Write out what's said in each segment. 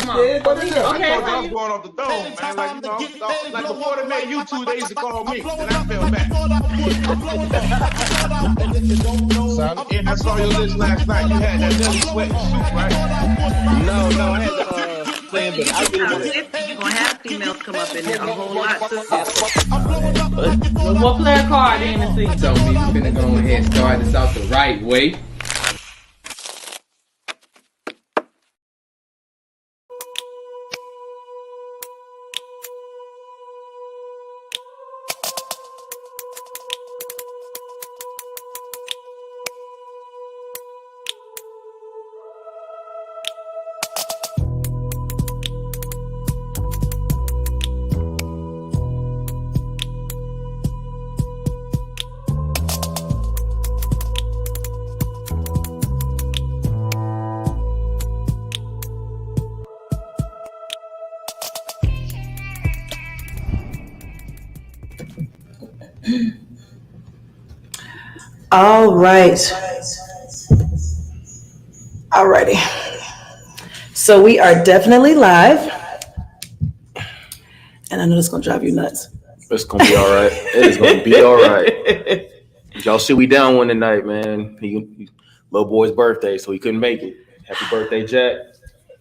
Come on. Yeah, but Okay, I was going off the dome, man. Like before they made YouTube, they used to call me, and I fell back. And I saw your list last night. You had that Nelly sweat suit, right? No, I had to plan, but I get into that. you're gonna have females come up in there a whole lot too. One more player card in the scene. So we finna go ahead and start this out the right way. All right. Alrighty. So we are definitely live. And I know it's gonna drive you nuts. It's gonna be all right. It is gonna be all right. Y'all see, we down one tonight, man. He little boy's birthday, so he couldn't make it. Happy birthday, Jack.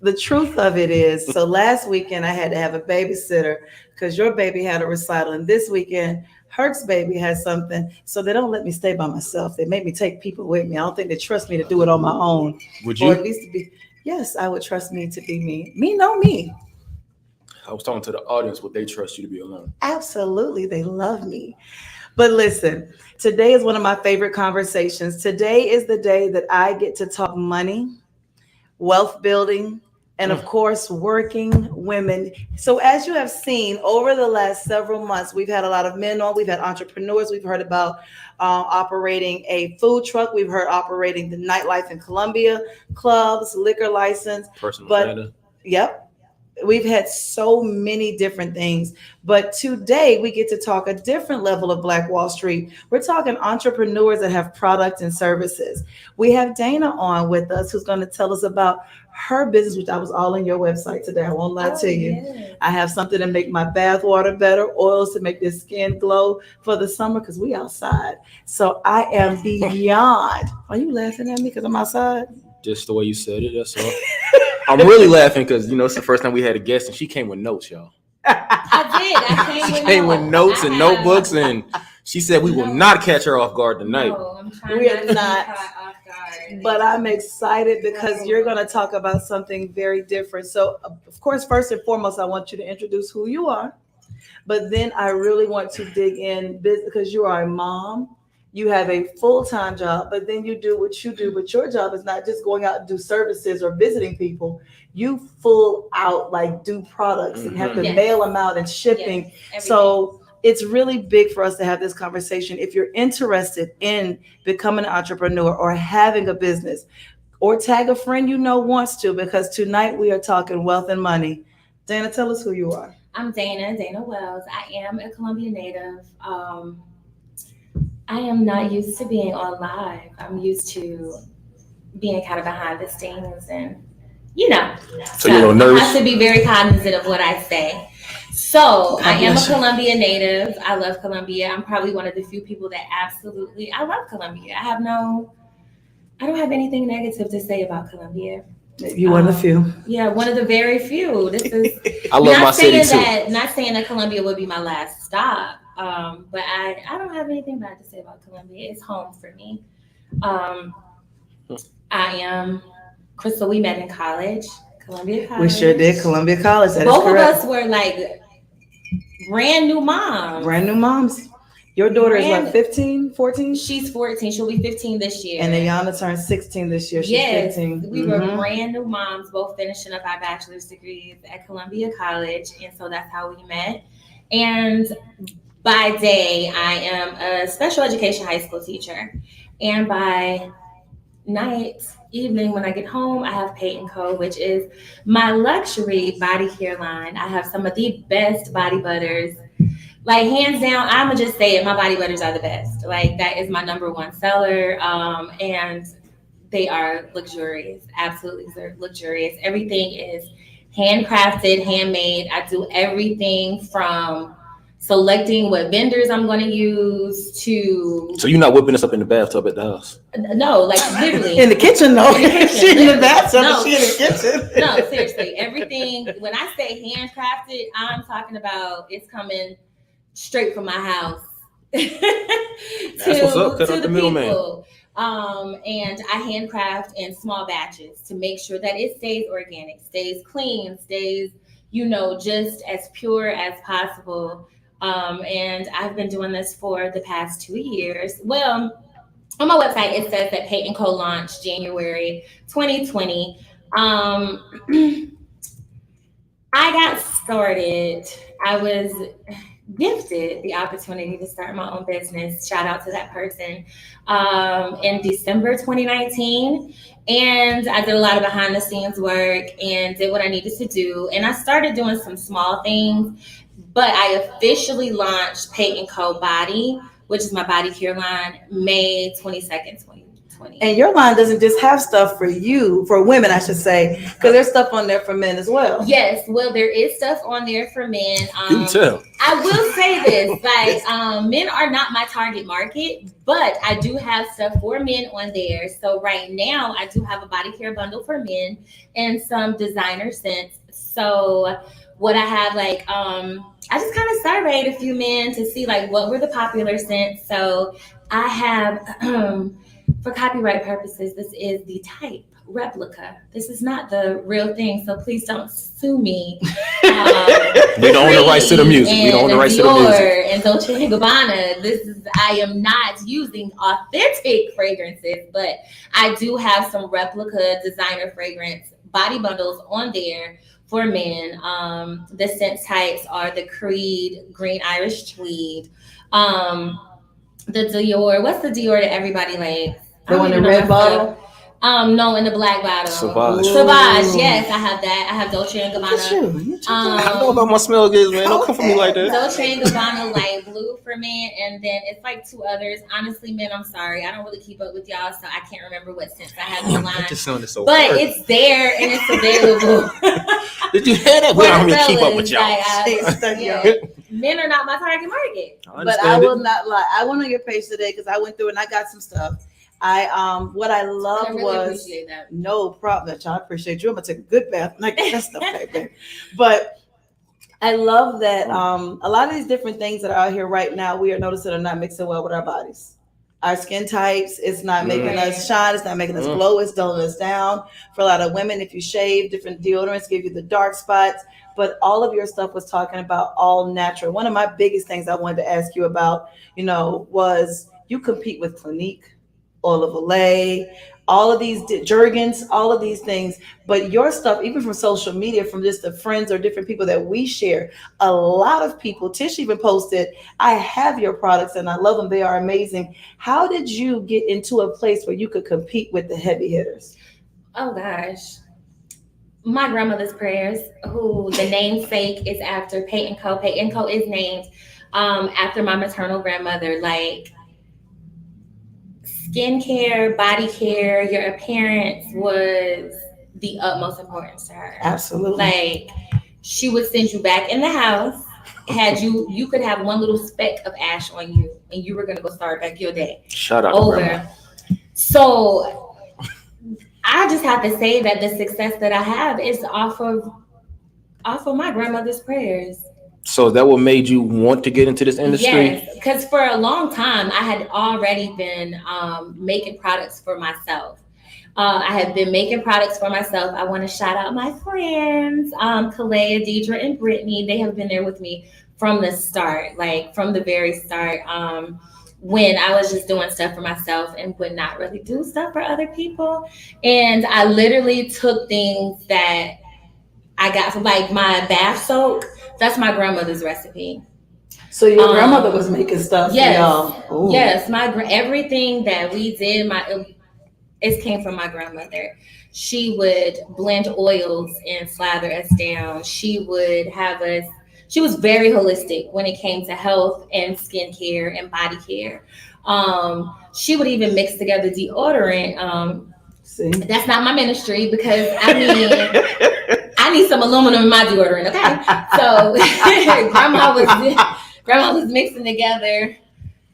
The truth of it is, so last weekend I had to have a babysitter because your baby had a recital, and this weekend Herc's baby has something, so they don't let me stay by myself. They make me take people with me. I don't think they trust me to do it on my own. Would you? Or at least to be, yes, I would trust me to be me. Me know me. I was talking to the audience. Would they trust you to be alone? Absolutely, they love me. But listen, today is one of my favorite conversations. Today is the day that I get to talk money, wealth building, and of course, working women. So as you have seen over the last several months, we've had a lot of men on, we've had entrepreneurs, we've heard about operating a food truck, we've heard operating the nightlife in Columbia, clubs, liquor license. Personal trainer. Yep. We've had so many different things, but today we get to talk a different level of Black Wall Street. We're talking entrepreneurs that have products and services. We have Dana on with us, who's going to tell us about her business, which I was all on your website today. I won't lie to you. Yeah. I have something to make my bath water better, oils to make your skin glow for the summer because we outside. So I am beyond. Are you laughing at me because I'm outside? Just the way you said it, that's all. I'm really laughing because, it's the first time we had a guest and she came with notes, y'all. I did. She came with notes and notebooks, and she said we will not catch her off guard tonight. No, I'm trying we are not. Off guard. But I'm excited because you're going to talk about something very different. So, of course, first and foremost, I want you to introduce who you are. But then I really want to dig in because you are a mom. You have a full-time job, but then you do what you do. But your job is not just going out and do services or visiting people. You full out do products and have to mail them out and shipping. So it's really big for us to have this conversation. If you're interested in becoming an entrepreneur or having a business, or tag a friend wants to, because tonight we are talking wealth and money. Dana, tell us who you are. I'm Dana Wells. I am a Columbia native. I am not used to being on live. I'm used to being kind of behind the scenes and, So you're a little nervous? I have to be very cognizant of what I say. So I am a Columbia native. I love Columbia. I'm probably one of the few people that I love Columbia. I don't have anything negative to say about Columbia. You're one of the few. Yeah, one of the very few. This is I love my city too. Not saying that Columbia would be my last stop. But I don't have anything bad to say about Columbia. It's home for me. I am Crystal. We met in college, Columbia College. We sure did, Columbia College. That Both is correct. of us were brand new moms. Brand new moms. Your daughter is what, 15, 14? She's 14. She'll be 15 this year. And Ayana turned 16 this year. She's 15. We were brand new moms, both finishing up our bachelor's degrees at Columbia College. And so that's how we met. And by day, I am a special education high school teacher. And by evening, when I get home, I have Pate & Co., which is my luxury body care line. I have some of the best body butters. Hands down, I'm going to just say it, my body butters are the best. That is my number one seller. And they are luxurious, absolutely luxurious. Everything is handcrafted, handmade. I do everything from selecting what vendors I'm going to use to. So you're not whipping us up in the bathtub at the house? No, like literally. In the kitchen, though. She in the bathtub, No. she in the kitchen. No, seriously. Everything, when I say handcrafted, I'm talking about it's coming straight from my house. That's what's up. Cut out the middleman. And I handcraft in small batches to make sure that it stays organic, stays clean, stays, just as pure as possible. And I've been doing this for the past 2 years. Well, on my website, it says that Pate & Co. launched January 2020. I got started. I was gifted the opportunity to start my own business. Shout out to that person in December 2019. And I did a lot of behind the scenes work and did what I needed to do. And I started doing some small things, but I officially launched Pate & Co. Body, which is my body care line, May 22nd, 2020. And your line doesn't just have stuff for women, I should say, because there's stuff on there for men as well. Yes, well, there is stuff on there for men. Do tell. I will say this, men are not my target market, but I do have stuff for men on there. So right now, I do have a body care bundle for men and some designer scents. So what I have, I just kind of surveyed a few men to see what were the popular scents. So I have, for copyright purposes, this is the type replica. This is not the real thing, so please don't sue me. We don't own the rights to the music. We don't own the rights to the music. And Dolce & Gabbana. I am not using authentic fragrances, but I do have some replica designer fragrance body bundles on there for men. The scent types are the Creed Green Irish Tweed, the Dior. What's the Dior that everybody likes? The one in the red bottle? No, in the black bottle. Sauvage. Yes, I have that. I have Dolce & Gabbana. I know about my smell goods, man. Don't come for me like that. Dolce & Gabbana light blue for men, and then it's 2 others. Honestly, men, I'm sorry. I don't really keep up with y'all, so I can't remember what scents I have in the line. That just sounded so but hard. it's there and it's available. Did you hear that? We don't even keep up with y'all. Men are not my target market. But I will not lie. I went on your page today because I went through and I got some stuff. What I loved was appreciate that. No problem. I appreciate you. I'm gonna take a good bath. That's okay, babe. But I love that a lot of these different things that are out here right now, we are noticing are not mixing well with our bodies. Our skin types, it's not making us shine, it's not making us glow, it's dulling us down. For a lot of women, if you shave, different deodorants give you the dark spots. But all of your stuff was talking about all natural. One of my biggest things I wanted to ask you about, was you compete with Clinique, Oil of Olay, all of these Jergens, all of these things. But your stuff, even from social media, from just the friends or different people that we share, a lot of people, Tish even posted, I have your products and I love them. They are amazing. How did you get into a place where you could compete with the heavy hitters? Oh, gosh. My grandmother's prayers, who the namesake is after Pate & Co. Pate & Co. is named after my maternal grandmother. Skincare, body care, your appearance was the utmost importance to her. Absolutely. She would send you back in the house. You could have one little speck of ash on you, and you were gonna go start back your day. Shout out to Grandma. So I just have to say that the success that I have is off of my grandmother's prayers. So that what made you want to get into this industry? Yes, because for a long time, I had already been making products for myself. I have been making products for myself. I want to shout out my friends, Kalea, Deidre, and Brittany. They have been there with me from the start, from the very start, when I was just doing stuff for myself and would not really do stuff for other people. And I literally took things that I got from my bath soap. That's my grandmother's recipe. So your grandmother was making stuff. Yes, for y'all. Yes. everything that we did, it came from my grandmother. She would blend oils and slather us down. She would have us. She was very holistic when it came to health and skincare and body care. She would even mix together deodorant. That's not my ministry because I I need some aluminum in my deodorant, okay? So grandma was mixing together.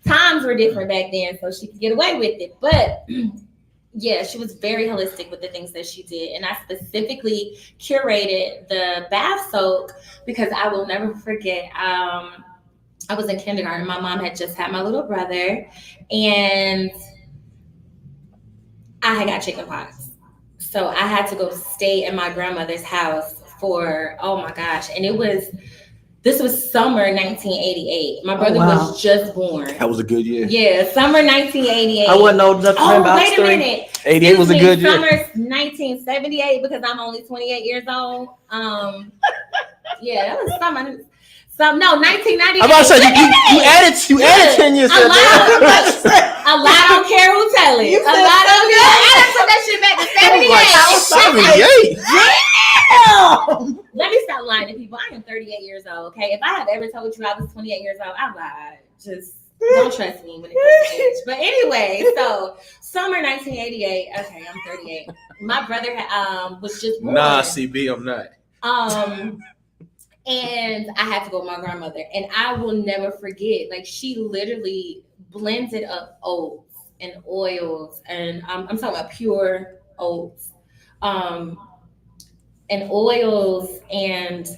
Times were different back then, so she could get away with it. But yeah, she was very holistic with the things that she did. And I specifically curated the bath soak because I will never forget. I was in kindergarten. My mom had just had my little brother, and I had got chicken pox. So I had to go stay in my grandmother's house for, oh my gosh. And this was summer 1988. My brother was just born. That was a good year. Yeah, summer 1988. I wasn't old enough to remember. Oh, wait a minute. 88 was a good year. Summer 1978 because I'm only 28 years old. Yeah, that was summer. No, 1998. I'm about to say you added 10 years. A lot don't care who tell it. A lot don't care. I done put that shit back to 78. 78. Damn. Let me stop lying to people. I am 38 years old. Okay, if I have ever told you I was 28 years old, I lied. Just don't trust me when it comes to age. But anyway, so summer 1988. Okay, I'm 38. My brother was just born. Nah, CB, I'm not. And I had to go with my grandmother, and I will never forget. Like, she literally blended up oats and oils, and I'm talking about pure oats, and oils, and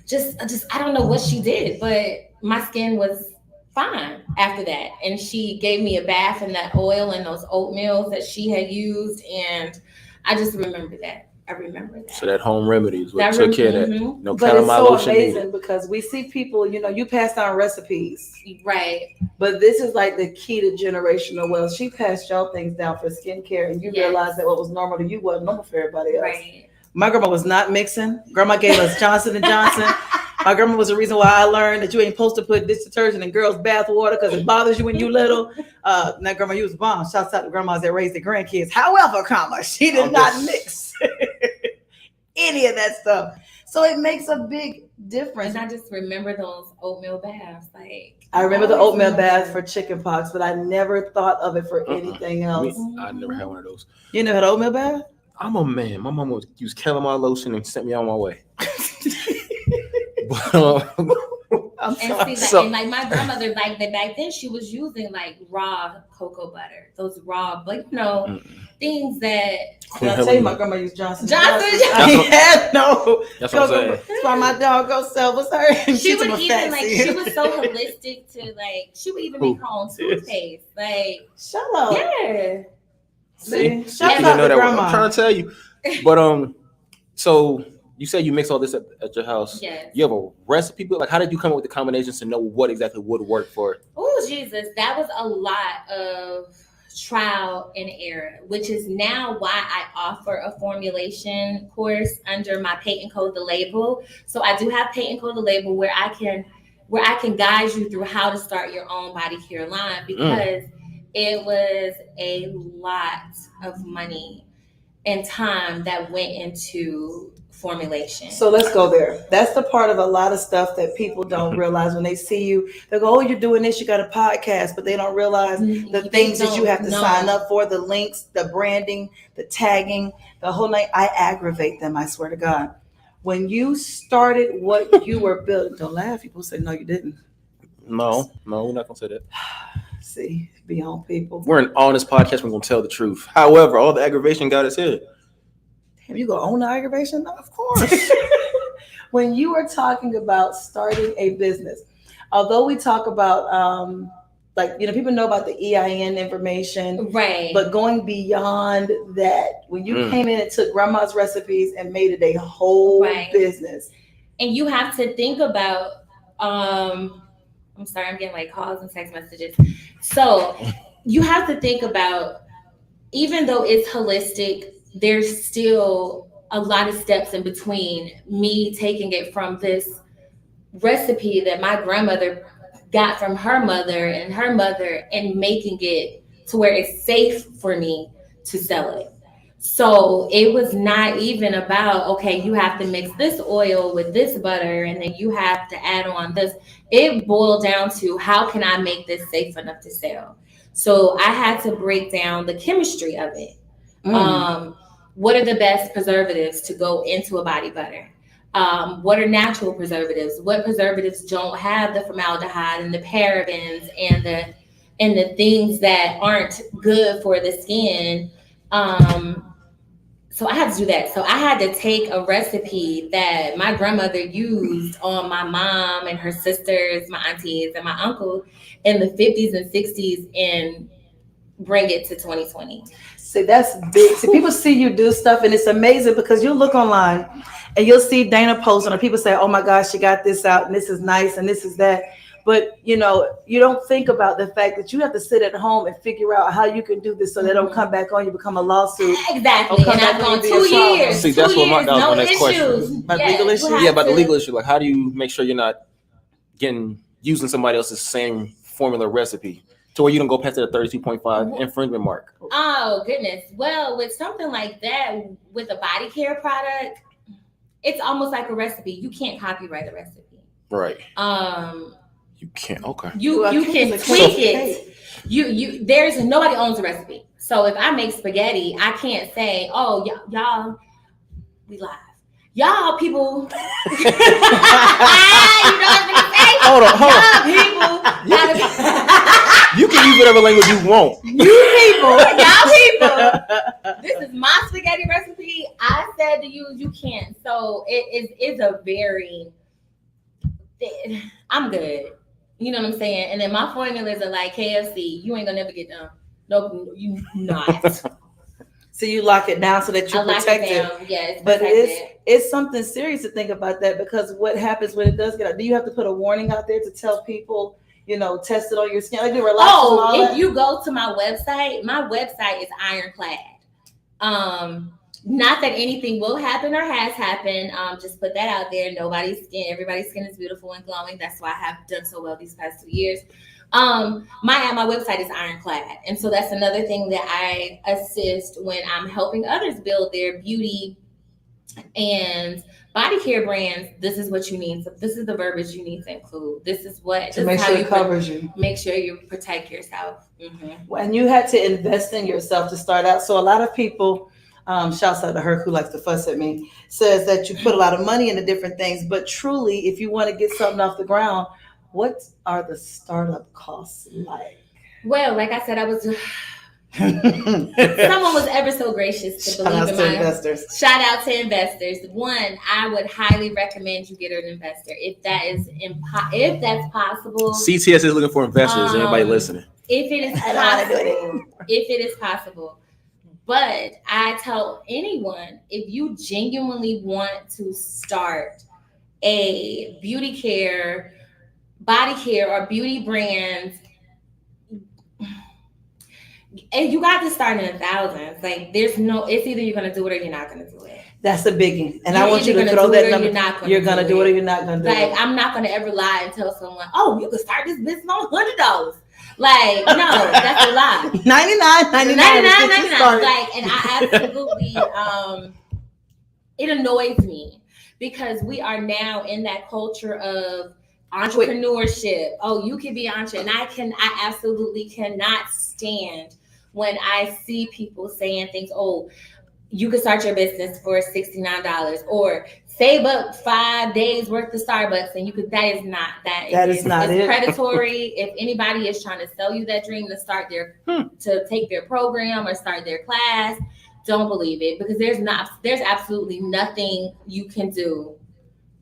just I don't know what she did, but my skin was fine after that. And she gave me a bath in that oil and those oatmeals that she had used, and I just remember that. I remember that. So that home remedy is what took care of that. No but it's so lotion amazing needed. because we see people, you pass down recipes. Right. But this is like the key to generational wealth. She passed y'all things down for skincare, and you realize that what was normal to you wasn't normal for everybody else. Right. My grandma was not mixing. Grandma gave us Johnson & Johnson. My grandma was the reason why I learned that you ain't supposed to put dish detergent in girls' bath water because it bothers you when you little. Now, grandma, you was a bomb. Shouts out to grandmas that raised their grandkids. However, she did not mix any of that stuff. So it makes a big difference. And I just remember those oatmeal baths. Like, I remember the oatmeal bath for chicken pox, but I never thought of it for anything else. I never had one of those. You never had oatmeal bath? I'm a man. My mom would use calamine lotion and sent me on my way. And like my grandmother, like back then, she was using like raw cocoa butter, those raw, but things that. Can I tell you, my grandma used Johnson. Johnson. That's what I'm saying. That's why my dog goes sell was her. She would even like she was so holistic to like she would even make her own toothpaste. Like shut up. Yeah. See, shout out to grandma. I'm trying to tell you, but so. You say you mix all this at your house. Yes. You have a recipe? Like, how did you come up with the combinations to know what exactly would work for it? Oh, Jesus. That was a lot of trial and error, which is now why I offer a formulation course under my Pate & Co. The Label. So I do have Pate & Co. The Label where I can guide you through how to start your own body care line because it was a lot of money and time that went into formulation. So let's go there. That's the part of a lot of stuff that people don't realize when they see you. They go, "Oh, you're doing this. You got a podcast," but they don't realize the things that you have to sign up for, the links, the branding, the tagging, the whole night. I aggravate them. I swear to God. When you started what you were building, don't laugh. People say, "No, you didn't." No, we're not gonna say that. See, be on people. We're an honest podcast. We're gonna tell the truth. However, all the aggravation got us here. Damn, you gonna own the aggravation? No, of course. When you were talking about starting a business, although we talk about people know about the EIN information, right? But going beyond that, when you came in and took grandma's recipes and made it a whole business, and you have to think about. I'm sorry, I'm getting like calls and text messages. So you have to think about, even though it's holistic, there's still a lot of steps in between me taking it from this recipe that my grandmother got from her mother and making it to where it's safe for me to sell it. So it was not even about, okay, you have to mix this oil with this butter and then you have to add on this. It boiled down to, how can I make this safe enough to sell? So I had to break down the chemistry of it. What are the best preservatives to go into a body butter? What are natural preservatives? What preservatives don't have the formaldehyde and the parabens and the things that aren't good for the skin? So I had to do that. So I had to take a recipe that my grandmother used on my mom and her sisters, my aunties, and my uncle in the 50s and 60s and bring it to 2020. See, that's big. See, people see you do stuff, and it's amazing because you look online and you'll see Dana posting, or people say, "Oh my gosh, she got this out, and this is nice, and this is that." But you don't think about the fact that you have to sit at home and figure out how you can do this so they don't come back on you, become a lawsuit. Exactly, and I've gone 2 years. See, that's what that was no my next issues. question. About legal issues? Yeah, about the legal issue. Like, how do you make sure you're not using somebody else's same formula recipe to where you don't go past the 32.5 infringement mark? Oh goodness. Well, with something like that, with a body care product, it's almost like a recipe. You can't copyright a recipe. Right. You can't. Okay. You can tweak it. There's nobody owns a recipe. So if I make spaghetti, I can't say, "Oh, y'all, we live. Y'all people." You know what I'm gonna say? Hold on. Y'all people. You can use whatever language you want. Y'all people. This is my spaghetti recipe. I said to use. You can't. So it's a very. I'm good. You know what I'm saying? And then my formulas are like KFC. You ain't gonna never get done. No, you not. So you lock it down so that you're protected. Yes, but it's something serious to think about that, because what happens when it does get out? Do you have to put a warning out there to tell people, test it on your skin? Like, if you go to my website is ironclad. Not that anything will happen or has happened. Just put that out there. Everybody's skin is beautiful and glowing. That's why I have done so well these past 2 years. My website is ironclad. And so that's another thing that I assist when I'm helping others build their beauty and body care brands. This is what you need. So this is the verbiage you need to include. This is make sure it covers you. Make sure you protect yourself. Mm-hmm. And you had to invest in yourself to start out. So a lot of people, shouts out to her who likes to fuss at me, says that you put a lot of money into different things. But truly, if you want to get something off the ground, what are the startup costs like? Well, like I said, someone was ever so gracious to believe in my investors. Shout out to investors. One, I would highly recommend you get an investor if that's possible. CTS is looking for investors. Anybody listening? If it is possible. But I tell anyone, if you genuinely want to start a beauty care, body care, or beauty brand, and you got to start in the thousands. Like, it's either you're going to do it or you're not going to do it. That's the biggie. And I want you to throw that number. You're going to do it or you're not going to do it. Like, I'm not going to ever lie and tell someone, "Oh, you can start this business on $100. Like, no, that's a lie. $99. Like, and I absolutely, it annoys me because we are now in that culture of entrepreneurship. Oh, you can be entrepreneur. And I absolutely cannot stand when I see people saying things, "Oh, you can start your business for $69 or save up 5 days worth of Starbucks," and that is not it. Predatory. If anybody is trying to sell you that dream to start to take their program or start their class, don't believe it, because there's absolutely nothing you can do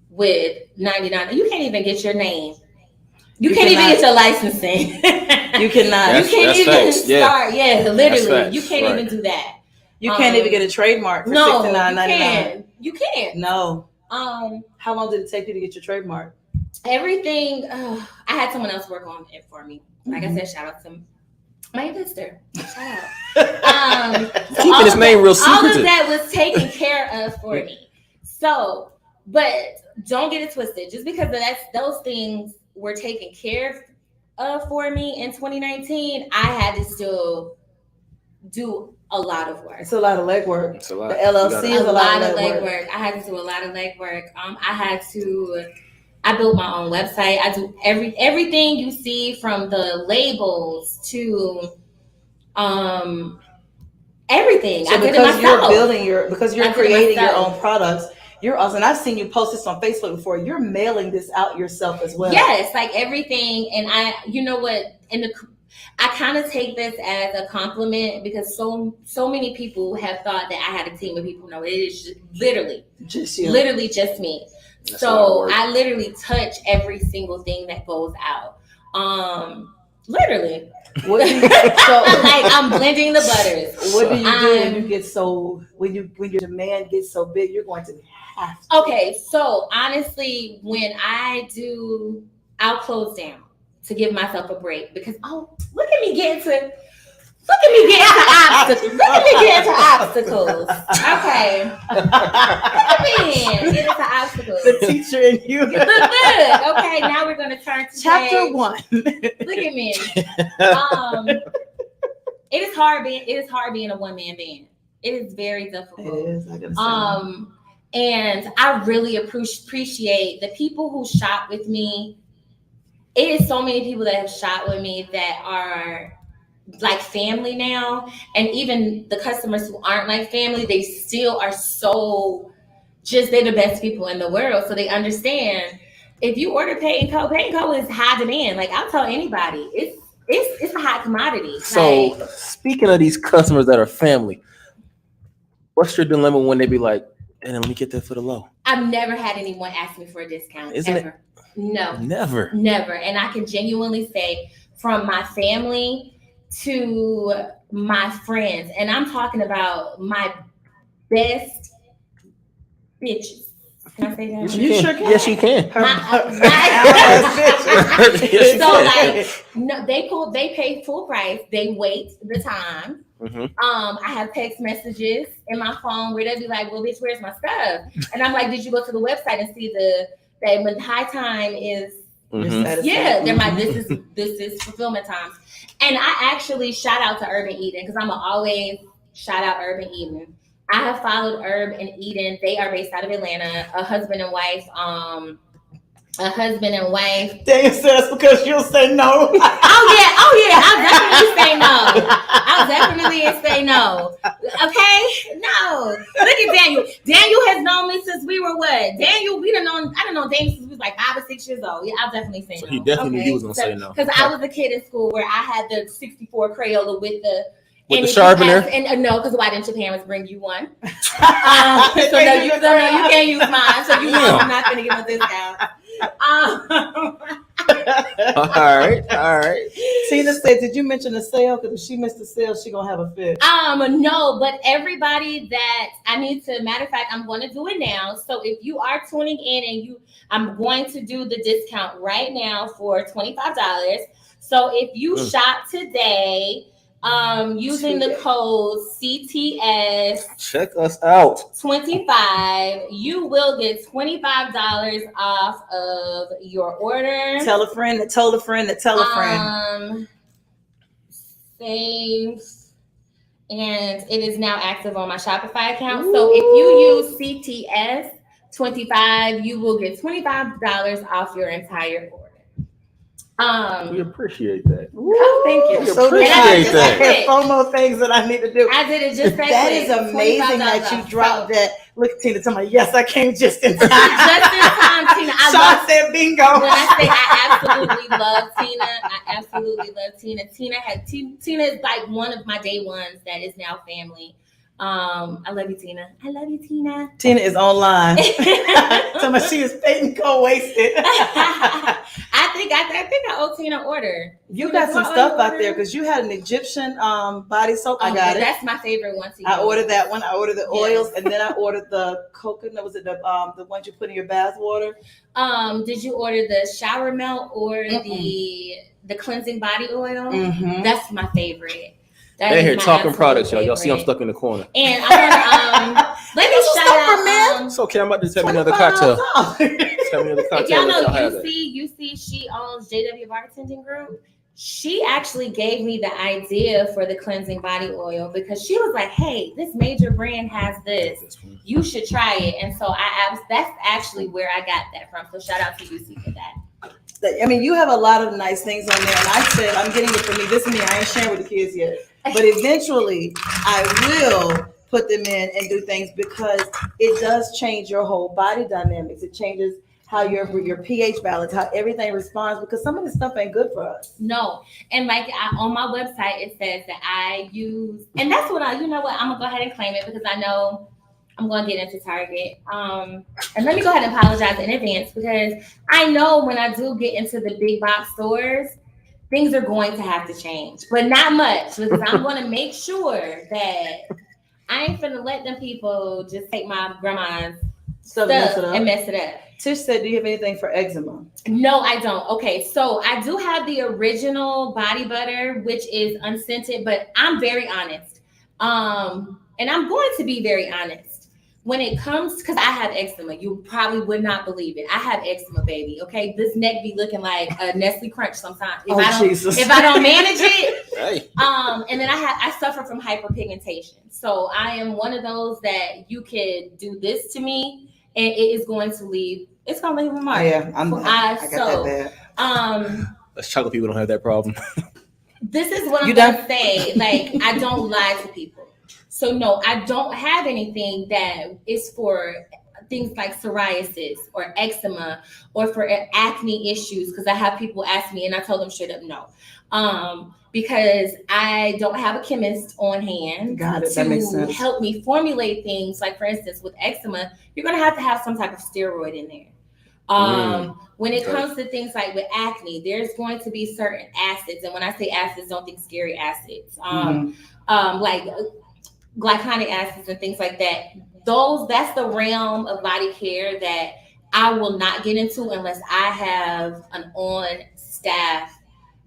with $99. You can't even get your name. You can't even get your licensing. You cannot. You can't even start. Yeah, literally. You can't even do that. You can't even get a trademark for $69.99. You can't. No. How long did it take you to get your trademark? Everything. I had someone else work on it for me. Like I said, shout out to my investor. Shout out. Keeping his name real secretive. All of that was taken care of for me. So, but don't get it twisted. Just because those things were taken care of for me in 2019, I had to still do a lot of work. It's a lot of legwork. The LLC is a lot of legwork. I had to do a lot of legwork. I built my own website. I do everything you see, from the labels to everything. So I did it myself. Because you're creating your own products, You're awesome. I've seen you post this on Facebook before. You're mailing this out yourself as well. Yes, like everything. And you know what? I kind of take this as a compliment because so many people have thought that I had a team of people. No, it is literally just you. Literally just me. That's so I literally touch every single thing that goes out. Literally. What do you, like I'm blending the butters. What do you do when you get so when your demand gets so big? You're going to have to. Okay, so honestly, when I'll close down to give myself a break because look at me getting to obstacles. Look at me getting to obstacles. Okay. Look at me getting to obstacles. The teacher in you. Look. Okay, now we're gonna turn to chapter 1. Look at me. It is hard being a one-man band. It is very difficult. It is, I gotta say. And I really appreciate the people who shop with me. It is so many people that have shopped with me that are like family now, and even the customers who aren't like family, they still are so they're the best people in the world. So they understand if you order Pate & Co is high demand. Like I'll tell anybody, it's a hot commodity. So speaking of these customers that are family, what's your dilemma when they be like, "And let me get that for the low"? I've never had anyone ask me for a discount. Isn't ever. It? No, never. And I can genuinely say from my family to my friends, and I'm talking about my best bitches. Can I say that? Yes, you sure can. Yes, you can. They pay full price. They wait the time. Mm-hmm. I have text messages in my phone where they'll be like, "Well, bitch, where's my stuff?" And I'm like, "Did you go to the website and see that high time is?" Mm-hmm. Yeah, this is fulfillment times. And I actually shout out to Urban Eden because I'm always shout out Urban Eden. I have followed Urb and Eden. They are based out of Atlanta, a husband and wife. Daniel said that's because you'll say no. Oh yeah, I'll definitely say no. Okay? No. Look at Daniel. Daniel has known me since we were what? I done known Daniel since we was like 5 or 6 years old. Yeah, I'll definitely say no. He definitely knew he was gonna say no. Because I was a kid in school where I had the 64 Crayola with the sharpener? No, because why didn't your parents bring you one? So no, you can't use mine. So you know I'm not going to get no discount. All right. Tina said, "Did you mention the sale? Because if she missed the sale, she gonna have a fit." No, but everybody that I need to. Matter of fact, I'm going to do it now. So if you are tuning in I'm going to do the discount right now for $25. So if you shop today. Using the code CTS, check us out 25, you will get $25 off of your order. Tell a friend that told a friend that tell a friend. Save, and it is now active on my Shopify account. Ooh. So if you use CTS 25, you will get $25 off your entire order. We appreciate that. Oh, thank you. We appreciate that. I have FOMO things that I need to do. I did it just that is amazing that you dropped that. Look, Tina, tell me, yes, I came just in time. Just in time, Tina. Sean said bingo. When I say I absolutely love Tina. Tina is like one of my day ones that is now family. I love you, Tina. I love you, Tina. Tina is online. So she is Pate & Co wasted. I think I owe Tina an order. You got some stuff out there because you had an Egyptian body soap. I got it. That's my favorite one. I ordered that one. I ordered the oils, and then I ordered the coconut. Was it the ones you put in your bath water? Did you order the shower melt or the cleansing body oil? Mm-hmm. That's my favorite. They're here talking products, y'all. Y'all see I'm stuck in the corner. And I want to let me shout out. It's okay. I'm about to tell me another cocktail. Tell me another cocktail. If y'all know UC, she owns JW Bartending Group. She actually gave me the idea for the cleansing body oil because she was like, "Hey, this major brand has this. You should try it." And so that's actually where I got that from. So shout out to UC for that. I mean, you have a lot of nice things on there, and I said I'm getting it for me. This is me. I ain't sharing with the kids yet. But eventually, I will put them in and do things, because it does change your whole body dynamics. It changes how your pH balance, how everything responds, because some of this stuff ain't good for us. No. And like on my website, it says that I use, and that's what you know what, I'm gonna go ahead and claim it, because I know I'm gonna get into Target. And let me go ahead and apologize in advance, because I know when I do get into the big box stores, things are going to have to change, but not much, because I'm gonna make sure that I ain't finna let them people just take my grandma's stuff and mess it up. Tish said, do you have anything for eczema? No, I don't. Okay, so I do have the original body butter, which is unscented, but I'm very honest. And I'm going to be very honest. When it comes, because I have eczema, you probably would not believe it. I have eczema, baby. Okay, this neck be looking like a Nestle Crunch sometimes. If I don't manage it. Hey. And then I suffer from hyperpigmentation. So I am one of those that you could do this to me, and it is going to leave. It's gonna leave a mark. Yeah, I got that bad. Us chocolate people don't have that problem. This is what I'm gonna say. Like, I don't lie to people. So no, I don't have anything that is for things like psoriasis or eczema or for acne issues, because I have people ask me and I told them straight up no. Because I don't have a chemist on hand to help me formulate things. Like, for instance, with eczema, you're going to have some type of steroid in there. When it comes to things like with acne, there's going to be certain acids. And when I say acids, don't think scary acids. Like glycolic acids and things like that. That's the realm of body care that I will not get into unless I have an on-staff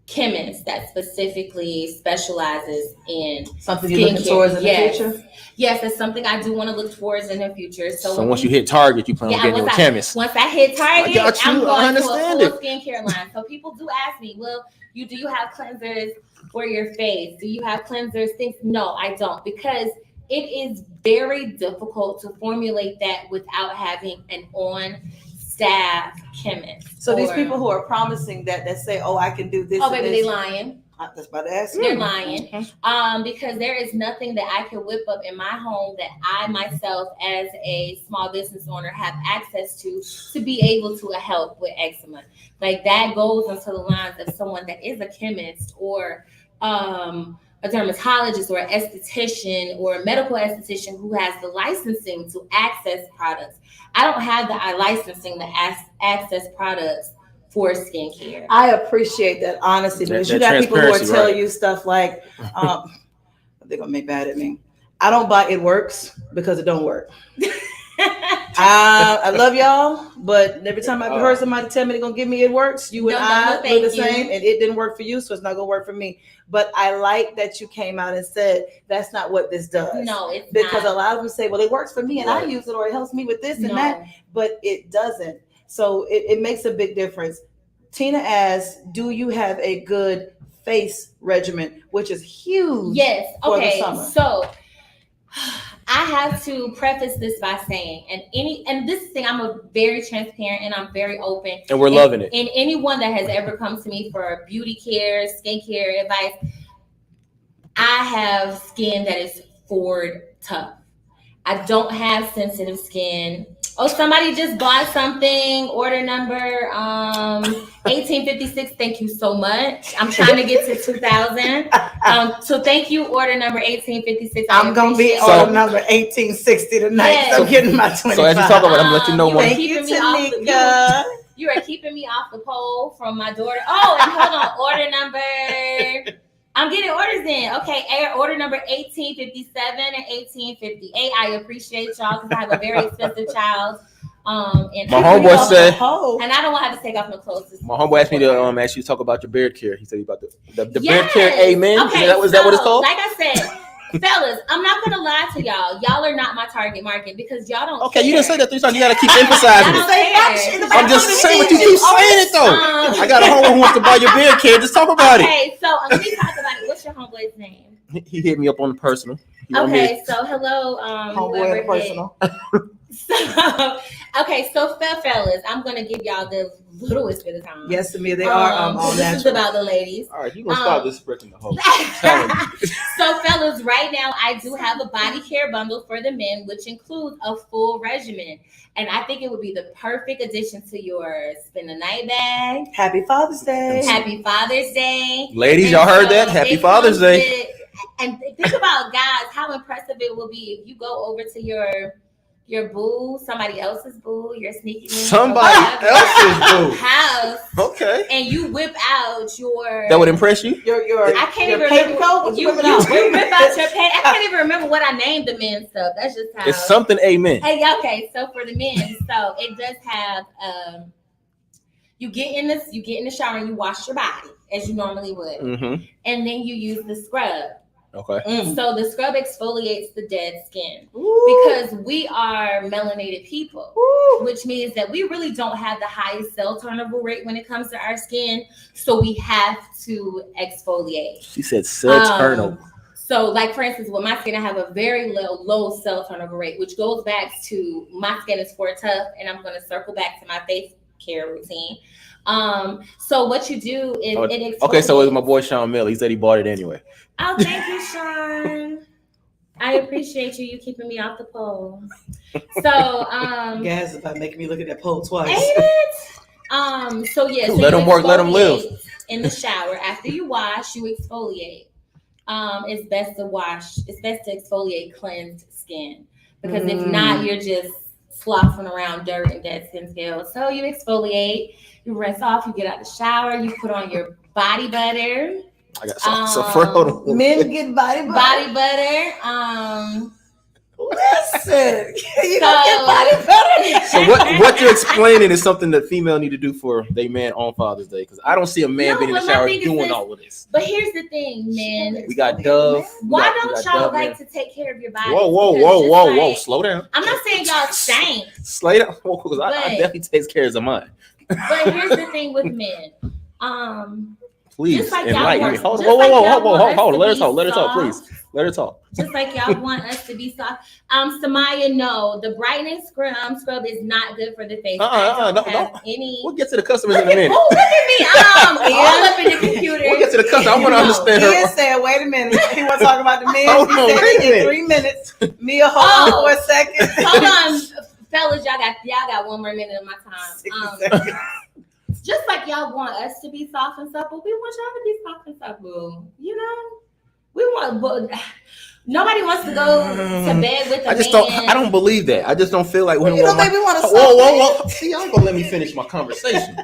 chemist that specifically specializes in something you're looking towards in the future. Yes, that's something I do want to look towards in the future. So once you hit Target, you plan on getting a chemist. Once I hit Target, I'm going to a full skincare line. So people do ask me, well, do you have cleansers for your face? Do you have cleansers? Things? No, I don't, because it is very difficult to formulate that without having an on-staff chemist. So these people who are promising that say, "Oh, I can do this," baby, they lying. That's about to ask you. They're lying. Because there is nothing that I can whip up in my home that I myself, as a small business owner, have access to be able to help with eczema. Like, that goes into the lines of someone that is a chemist or a dermatologist or an esthetician or a medical esthetician who has the licensing to access products. I don't have the licensing to access products for skincare. I appreciate that honesty, because you got people who are telling you stuff like, they're gonna make bad at me. I don't buy It Works because it don't work. I love y'all, but every time I've heard somebody tell me they're gonna give me It Works, you and I do the same, and it didn't work for you, so it's not gonna work for me. But I like that you came out and said that's not what this does. No, it's because not. A lot of them say, well, it works for me and I use it, or it helps me with this and that, but it doesn't. So it makes a big difference. Tina asks, do you have a good face regimen, which is huge? Yes. For okay. the summer. So I have to preface this by saying, and this thing, I'm a very transparent and I'm very open. And we're loving it. And anyone that has ever come to me for beauty care, skincare advice, I have skin that is Ford tough. I don't have sensitive skin. Oh, somebody just bought something. Order number 1856. Thank you so much. I'm trying to get to 2000. So thank you, order number 1856. I'm gonna be order number 1860 tonight. Yes. So I'm getting my 25. So as you talk about it, I'm gonna let you know. Thank you, Tanika. You are keeping me off the pole from my daughter. Oh, and hold on. Order number. I'm getting orders in. Okay, order number 1857 and 1858. I appreciate y'all because I have a very expensive child. And my homeboy said, and I don't want to have to take off my clothes. My homeboy asked me to ask you to talk about your beard care. He said about the beard care. Amen. Okay, is that what it's called? Like I said, fellas, I'm not gonna lie to y'all. Y'all are not my target market because y'all don't. Okay, care. you didn't say that 3 times. You gotta keep emphasizing it. I'm just saying what you keep saying it though. I got a homeboy who wants to buy your beard care. Just talk about it. Okay, so let me talk about it. What's your homeboy's name? He hit me up on the personal. Okay, so hello, whoever Homeboy personal. So, okay, so fellas, I'm gonna give y'all the littlest bit of time. Yes, to me they are all this natural. is about the ladies. All right, you gonna stop this spreading the whole. So, fellas, right now I do have a body care bundle for the men, which includes a full regimen, and I think it would be the perfect addition to your spend the night bag. Happy Father's Day. Happy Father's Day, Ladies, And y'all heard so that? Happy it Father's comes Day. with- and think about guys, how impressive it will be if you go over to your boo, somebody else's boo, you're sneaking in Somebody else's boo. house, Okay. and you whip out your. That would impress you? Your I can't your even paper remember. coat was You whipping out. whip out your pay. I can't even remember what I named the men stuff. That's just how. It's something amen. Hey, okay. So for the men, so it does have. You get in the shower and you wash your body as you normally would, Mm-hmm. and then you use the scrub. Okay. So the scrub exfoliates the dead skin. Ooh. Because we are melanated people, which means that we really don't have the highest cell turnover rate when it comes to our skin. So we have to exfoliate. She said cell turnover. So, like for instance, with my skin, I have a very low cell turnover rate, which goes back to my skin is for tough, and I'm going to circle back to my face care routine. So what you do is it exfoliates. Okay, so it was my boy Sean Miller. He said he bought it anyway. Oh, thank you, Sean. I appreciate you keeping me off the pole. So, Gas is about making me look at that pole twice. ain't it? So yeah, so Let you him work, let him live. exfoliate in the shower. After you wash, you exfoliate. It's best to wash. It's best to exfoliate cleansed skin because if not, you're just sloughing around dirt and dead skin scales. So you exfoliate, you rinse off, you get out the shower, you put on your body butter. I got so hold on. Men get body Butter. Listen, you So- don't get body butter. So what you're explaining is something that female need to do for their man on Father's Day, because I don't see a man No, being in the but my shower thing is doing this. all of this. But here's the thing, man. We got Dove. Why we don't got y'all Dove, like man. to take care of your body? Whoa. Slow down. I'm not saying y'all stink, Slow down. Because I But- definitely takes care of mine. but here's the thing with men. Please Just like y'all enlighten me. want- Hold just on. like y'all Hold want us on. to Let her be talk. Let her talk, soft. please. Let her talk. Just like y'all want us to be soft. Samaya, no, the brightening scrub is not good for the face. I don't have any. We'll get to the customers in a minute. Oh, look at me. All up in the computer. We'll get to the customer. I want to No. understand Ian her. said, wait a minute. He was talking about the men. Hold He on, said wait a in minute. 3 minutes. Mia, hold on for a second. Hold on, fellas. Y'all got one more minute of my time. Just like y'all want us to be soft and supple, we want y'all to be soft and supple. You know, we want. But nobody wants to go to bed with a man. I don't believe that. I just don't feel like when You don't think we want a soft Whoa. See, y'all ain't gonna let me finish my conversation.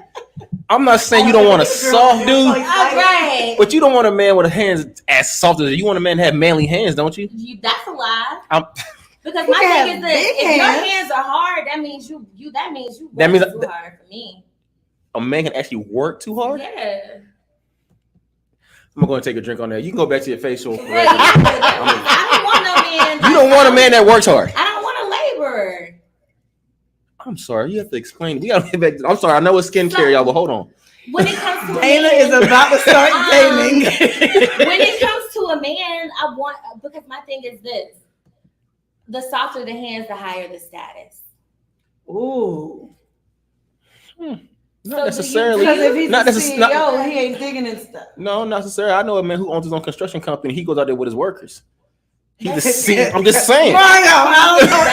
I'm not saying you don't want a soft dude, All right. but you don't want a man with hands as soft as you want a man to have manly hands, don't you? That's a lie. I'm- Because You my can thing is have that big if your hands. hands are hard, that means you That means too hard for me. A man can actually work too hard. Yeah. I'm going to take a drink on that. You can go back to your facial. Hey, I don't want no man. You don't want a man that works hard. I don't want a laborer. I'm sorry. You have to explain. We got to get back. I'm sorry. I know it's skincare, y'all, but hold on. When it comes to a Dana man, is about to start gaming. when it comes to a man, I want, because my thing is this: the softer the hands, the higher the status. Ooh. Not necessarily. Because if he's Not a necess- CEO, not- he ain't digging in stuff. No, not necessarily. I know a man who owns his own construction company. He goes out there with his workers. He's a CEO. I'm just saying. Mario, I don't know what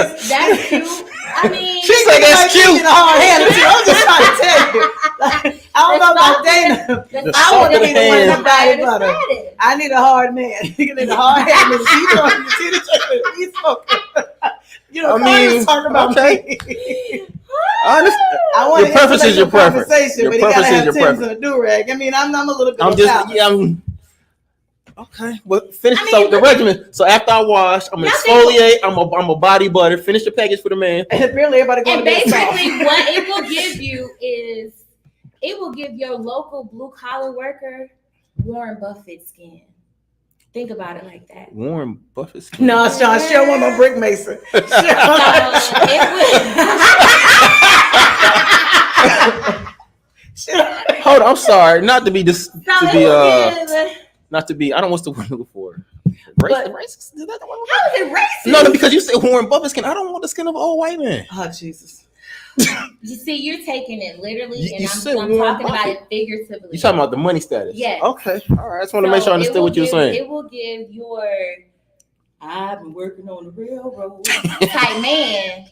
to say. That's cute. I mean, She said that's cute. I'm just trying to tell you. Like, I don't know about Dana. the I want to be the one hands. that body the butter. status. I need a hard man. You need a hard hand. You see the chicken. He's smoking. You know, I mean, talking about okay. me. I understand. I want Your preference is your preference. But Your he gotta preference is have your Tim's preference. and a do-rag. I mean, I'm a little bit. I'm of just, balance. yeah, okay. Well, finish. I mean, So the look- regimen. So after I wash, I'm gonna Nothing- exfoliate. I'm a body butter. Finish the package for the man. And apparently everybody going And to be soft. basically, what it will give you is it will give your local blue collar worker Warren Buffett skin. Think about it like that. Warren Buffett. No, Sean, she don't want no brick mason. So it would. Hold on. I'm sorry. Not to be this. So To it be will give. not to be. I don't know what's the word for. Racist? Is that the word? How is it racist? No, because you said Warren Buffett skin. I don't want the skin of an old white man. Oh Jesus. You see, you're taking it literally, You and said I'm Warren talking about Buffett. it figuratively. You talking about the money status? Yes. Okay. All right. I just want to make sure I understood what you were saying. It will give your I've been working on the railroad type man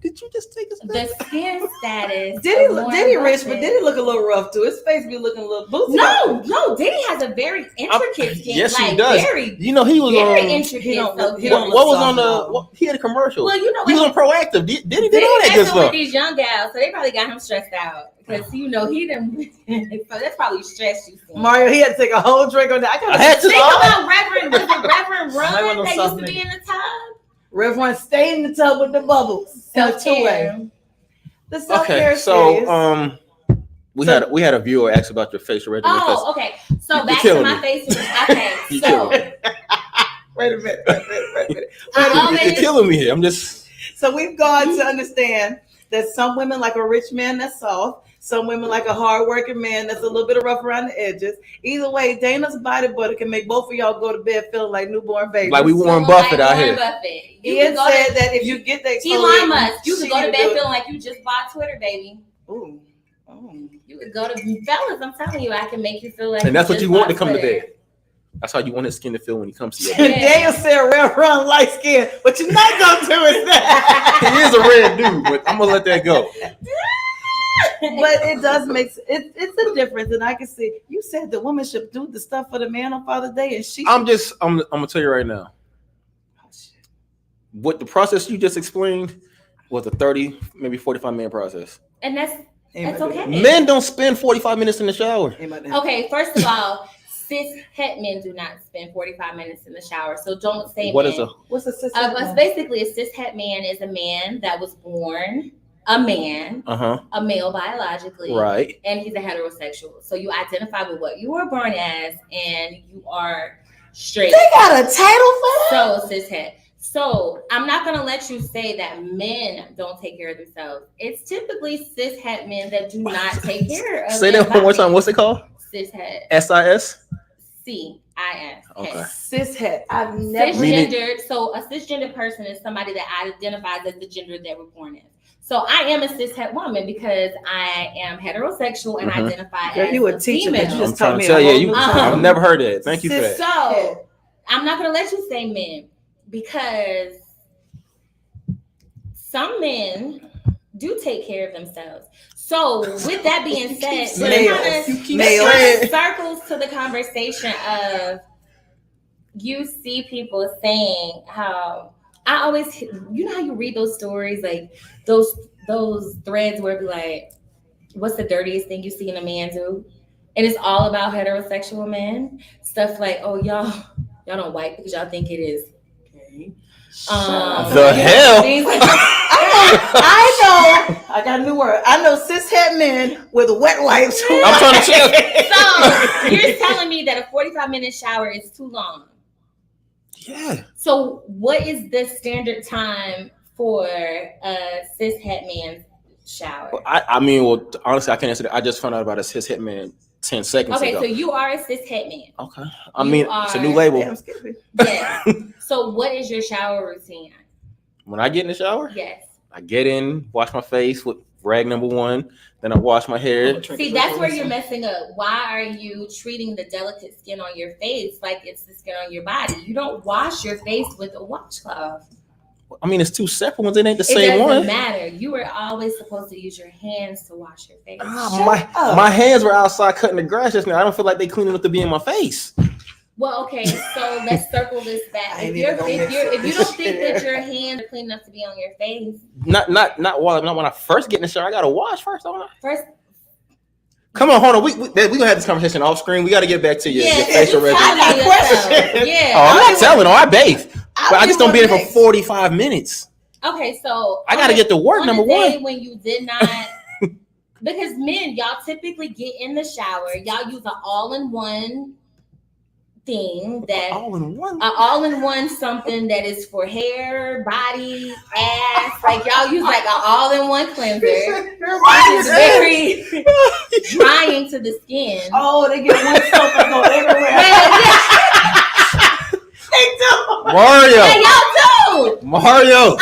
Did you just take us the back? skin status. Did he of look? Warren Did he rich? Buffett. But did he look a little rough too? His face be looking a little boozy. No, Diddy has a very intricate skin. Yes, he like, does. Very, You know, he was very on. intricate. he don't so look- he good. don't What was soft on the? now. What, he had a commercial. Well, you know, He was on Proactive. Did he did all that good messing with stuff? these young gals, so they probably got him stressed out because he didn't. So that's probably stress you. See. Mario, he had to take a whole drink on that. I had to. Think about Reverend Might want Run no that soft used to be in the tub. Reverend stay in the tub with the bubbles. In a two-way. Self-care. The self-care Okay, so series. we had a viewer ask about your facial regimen. Oh, okay. So You're back to killing my me. face. Okay, You're so killing me. Wait a minute. I always You're killing me here. I'm just. So we've gone to understand that some women like a rich man that's soft. Some women like a hard-working man that's a little bit rough around the edges. Either way, Dana's body butter can make both of y'all go to bed feeling like newborn babies. Like we Warren Buffett out Warren here. Buffett. You Ian can go said to that if you get that Elon Musk, you she could go to can bed do it. feeling like you just bought Twitter, baby. Ooh. Oh. You could go to fellas. I'm telling you, I can make you feel like. And that's what just you want bought to come to Twitter. bed. That's how you want his skin to feel when he comes to you. Yeah. Daniel said red run light skin, but you're not gonna do it that. He is a red dude, but I'm gonna let that go. But it does make it's a difference, and I can see you said the woman should do the stuff for the man on Father's Day, and she. I'm gonna tell you right now. What the process you just explained was a 30, maybe 45-minute process. And that's okay. Men don't spend 45 minutes in the shower. Okay, first of all, cis het men do not spend 45 minutes in the shower, so don't say What men. is a What's a sister? Basically, a cis het man is a man that was born a man, a male biologically, right? And he's a heterosexual. So you identify with what you were born as, and you are straight. They got a title for that. So cis het. So I'm not gonna let you say that men don't take care of themselves. It's typically cis het men that do not take care of. Say their that one more body. time. What's it called? Cis het. SIS. CIS. Okay. Cis het. I've never. Cisgendered. So a cisgendered person is somebody that identifies as the gender they were born as. So I am a cis het woman because I am heterosexual and identify Girl, as you a a teacher, female. but you just I'm trying told to me tell a you. whole new I've never heard that. Thank you for that. So I'm not gonna let you say men because some men do take care of themselves. So with that being said, it circles to the conversation of you see people saying how I always, you know how you read those stories, like those threads where it be like, what's the dirtiest thing you see in a man do? And it's all about heterosexual men. Stuff like, oh, y'all don't wipe because y'all think it is. Okay. The hell? I know. I got a new word. I know cis het men with wet wipes. I'm trying to check. So you're telling me that a 45-minute shower is too long? Yeah. So what is the standard time for a cis het man's shower? I mean, well, honestly, I can't answer that. I just found out about a cis het man 10 seconds Okay, ago. so you are a cis het man. Okay. I mean, it's a new label. Yeah. So what is your shower routine? When I get in the shower, Yes. I get in, wash my face with rag number 1, then I wash my hair. See, that's where you're messing up. Why are you treating the delicate skin on your face like it's the skin on your body? You don't wash your face with a washcloth. I mean, it's 2 separate ones. It ain't the It same doesn't one. matter. You were always supposed to use your hands to wash your face. My hands were outside cutting the grass just now. I don't feel like they clean enough to be in my face. Well, okay, so let's circle this back. If you don't think that your hands are clean enough to be on your when I first get in the shower. I gotta wash first, don't I? First, come on, hold on. We gonna have this conversation off screen. We gotta get back to your facial regimen. Yeah. Oh, I'm not telling. I bathe, but I just don't be in for 45 minutes. Okay, so I gotta get to work. Number one, when you did not, because men, y'all typically get in the shower, y'all use an all-in-one thing that all-in-one. All-in-one something that is for hair, body, ass. Like y'all use like an all-in-one cleanser. It's very drying to the skin. Oh, they get one soap and go everywhere. They do. Mario. Yeah, y'all do. Mario.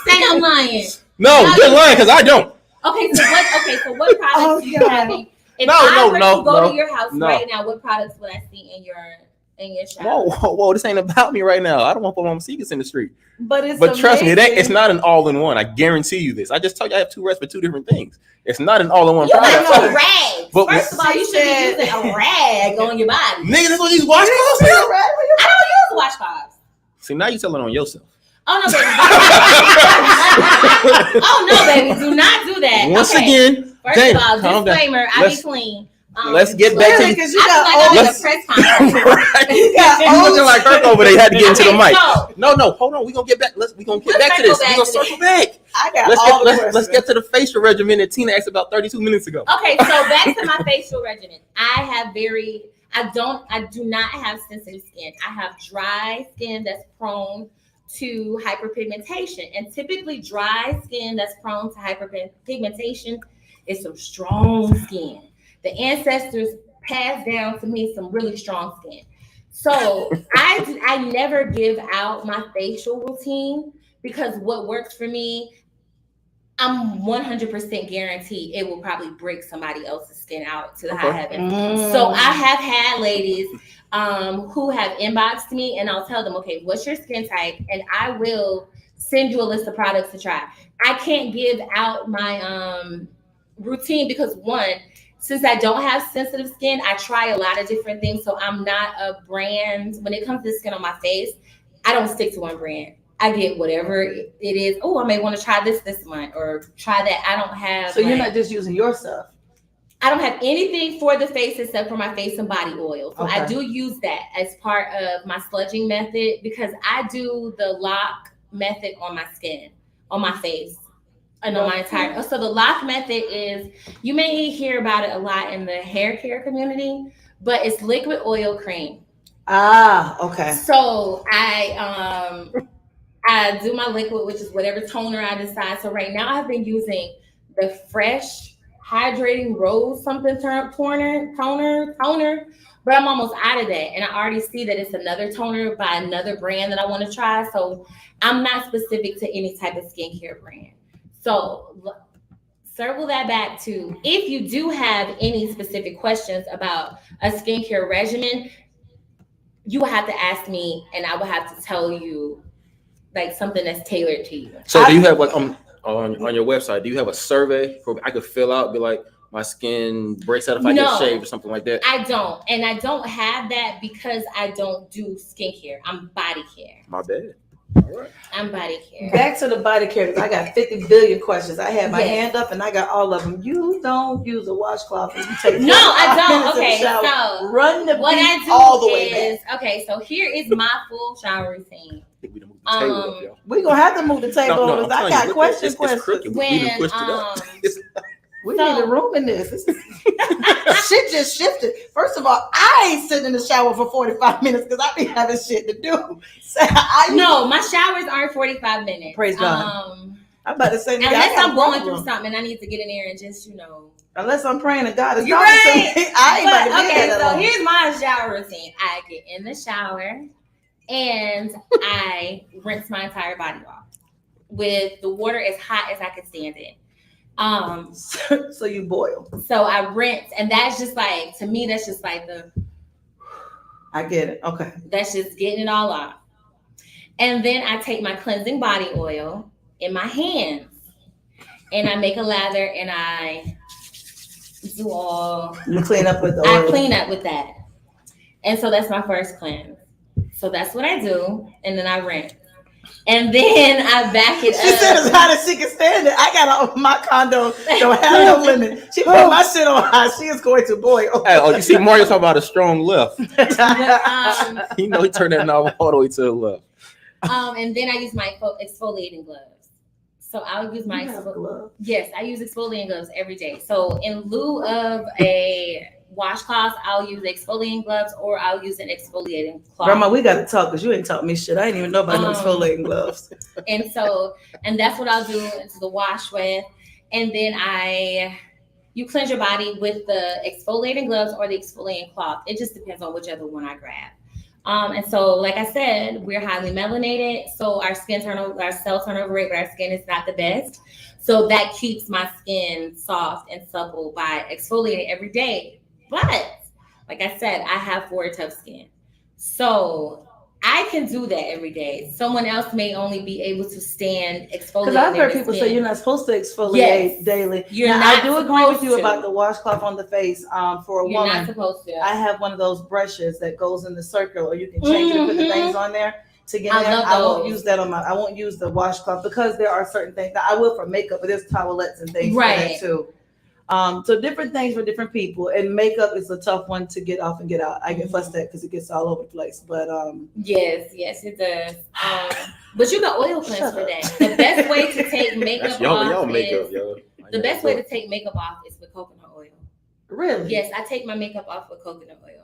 I'm lying. No, you're lying because I don't. Okay, so what products do you have? If I were to go to your house right now, what products would I see in your shower? Whoa! This ain't about me right now. I don't want to put my secrets in the street. But trust me, it's not an all-in-one. I guarantee you this. I just told you I have 2 reps for 2 different things. It's not an all-in-one product. You got no rags. First of all, you should be using a rag on your body. Nigga, that's what these washcloths. I don't use washcloths. See, now you telling on yourself. Oh no, baby. Oh no, baby. Do not do that. Once again, first of all, disclaimer, I be clean. Let's get back to because you got a press conference. You looking like Kirk over there. You had to get into the mic. No, hold on. We're gonna get back. We're gonna get back to this. We're gonna circle back. Let's get to the facial regimen that Tina asked about 32 minutes ago. Okay, so back to my facial regimen. I do not have sensitive skin. I have dry skin that's prone to hyperpigmentation, and typically dry skin that's prone to hyperpigmentation is some strong skin. The ancestors passed down to me some really strong skin. So I never give out my facial routine because what works for me, I'm 100% guaranteed it will probably break somebody else's skin out to the high heaven. So I have had ladies who have inboxed me, and I'll tell them, okay, what's your skin type? And I will send you a list of products to try. I can't give out my routine because since I don't have sensitive skin, I try a lot of different things. So I'm not a brand. When it comes to skin on my face, I don't stick to one brand. I get whatever it is. Oh, I may want to try this month or try that. I don't have. So you're not just using your stuff. I don't have anything for the face except for my face and body oil. So I do use that as part of my sludging method because I do the lock method on my skin, on my face. And on my entire. So the lock method is, you may hear about it a lot in the hair care community, but it's liquid oil cream. Okay. So I do my liquid, which is whatever toner I decide. So right now I've been using the Fresh Hydrating Rose something toner, but I'm almost out of that. And I already see that it's another toner by another brand that I want to try. So I'm not specific to any type of skincare brand. So circle that back to, if you do have any specific questions about a skincare regimen, you will have to ask me and I will have to tell you like something that's tailored to you. So do you have like on your website, do you have a survey I could fill out, be like, my skin breaks out if I get shaved or something like that? I don't. And I don't have that because I don't do skincare. I'm body care. My bad. All right. I'm body care. Back to the body care, because I got 50 billion questions. I had my hand up and I got all of them. You don't use a washcloth and you take I don't. Okay, so run the what I do all the way back. Okay, so here is my full shower routine. I think we done moved the table up, y'all. We're gonna have to move the table over. I got questions. We need a room in this. Shit just shifted. First of all, I ain't sitting in the shower for 45 minutes because I be having shit to do. So my showers aren't 45 minutes. Praise God. I'm about to say, unless I'm going through something and I need to get in there and just, unless I'm praying to God is you're right. I ain't about to okay, so here's my shower routine. I get in the shower and I rinse my entire body off with the water as hot as I can stand it. So you boil. So I rinse, and that's just like, to me, that's just like I get it. Okay. That's just getting it all off. And then I take my cleansing body oil in my hands and I make a lather and I do all. You clean up with the oil. I clean up with that. And so that's my first cleanse. So that's what I do. And then I rinse. And then I back it up. She said as hot as she can stand it. I got my condo don't have no limit. She put my shit on high. She is going to boil. Hey, you see Mario talking about a strong left. He turned that knob all the way to the left. And then I use my exfoliating gloves. So I'll use my gloves. Yes, I use exfoliating gloves every day. So in lieu of a washcloths, I'll use exfoliating gloves or I'll use an exfoliating cloth. Grandma, we got to talk because you ain't taught me shit. I didn't even know about those exfoliating gloves. And that's what I'll do into the wash with. And then you cleanse your body with the exfoliating gloves or the exfoliating cloth. It just depends on whichever one I grab. And so, like I said, we're highly melanated. So our cell turnover rate with our skin is not the best. So that keeps my skin soft and supple by exfoliating every day. But like I said, I have 4 tough skin. So I can do that every day. Someone else may only be able to stand exfoliating. Because I've heard people say you're not supposed to exfoliate daily. I do agree with you about the washcloth on the face. For a woman, you're not supposed to. I have one of those brushes that goes in the circle, or you can change it and put the things on there to get there. I won't use that I won't use the washcloth because there are certain things that I will for makeup, but there's towelettes and things for that too. So different things for different people, and makeup is a tough one to get off and get out. I get fussed at because it gets all over the place. But yes, it does. But you can oil cleanse for that. The best way to take makeup off the best way to take makeup off is with coconut oil. Really? Yes, I take my makeup off with coconut oil.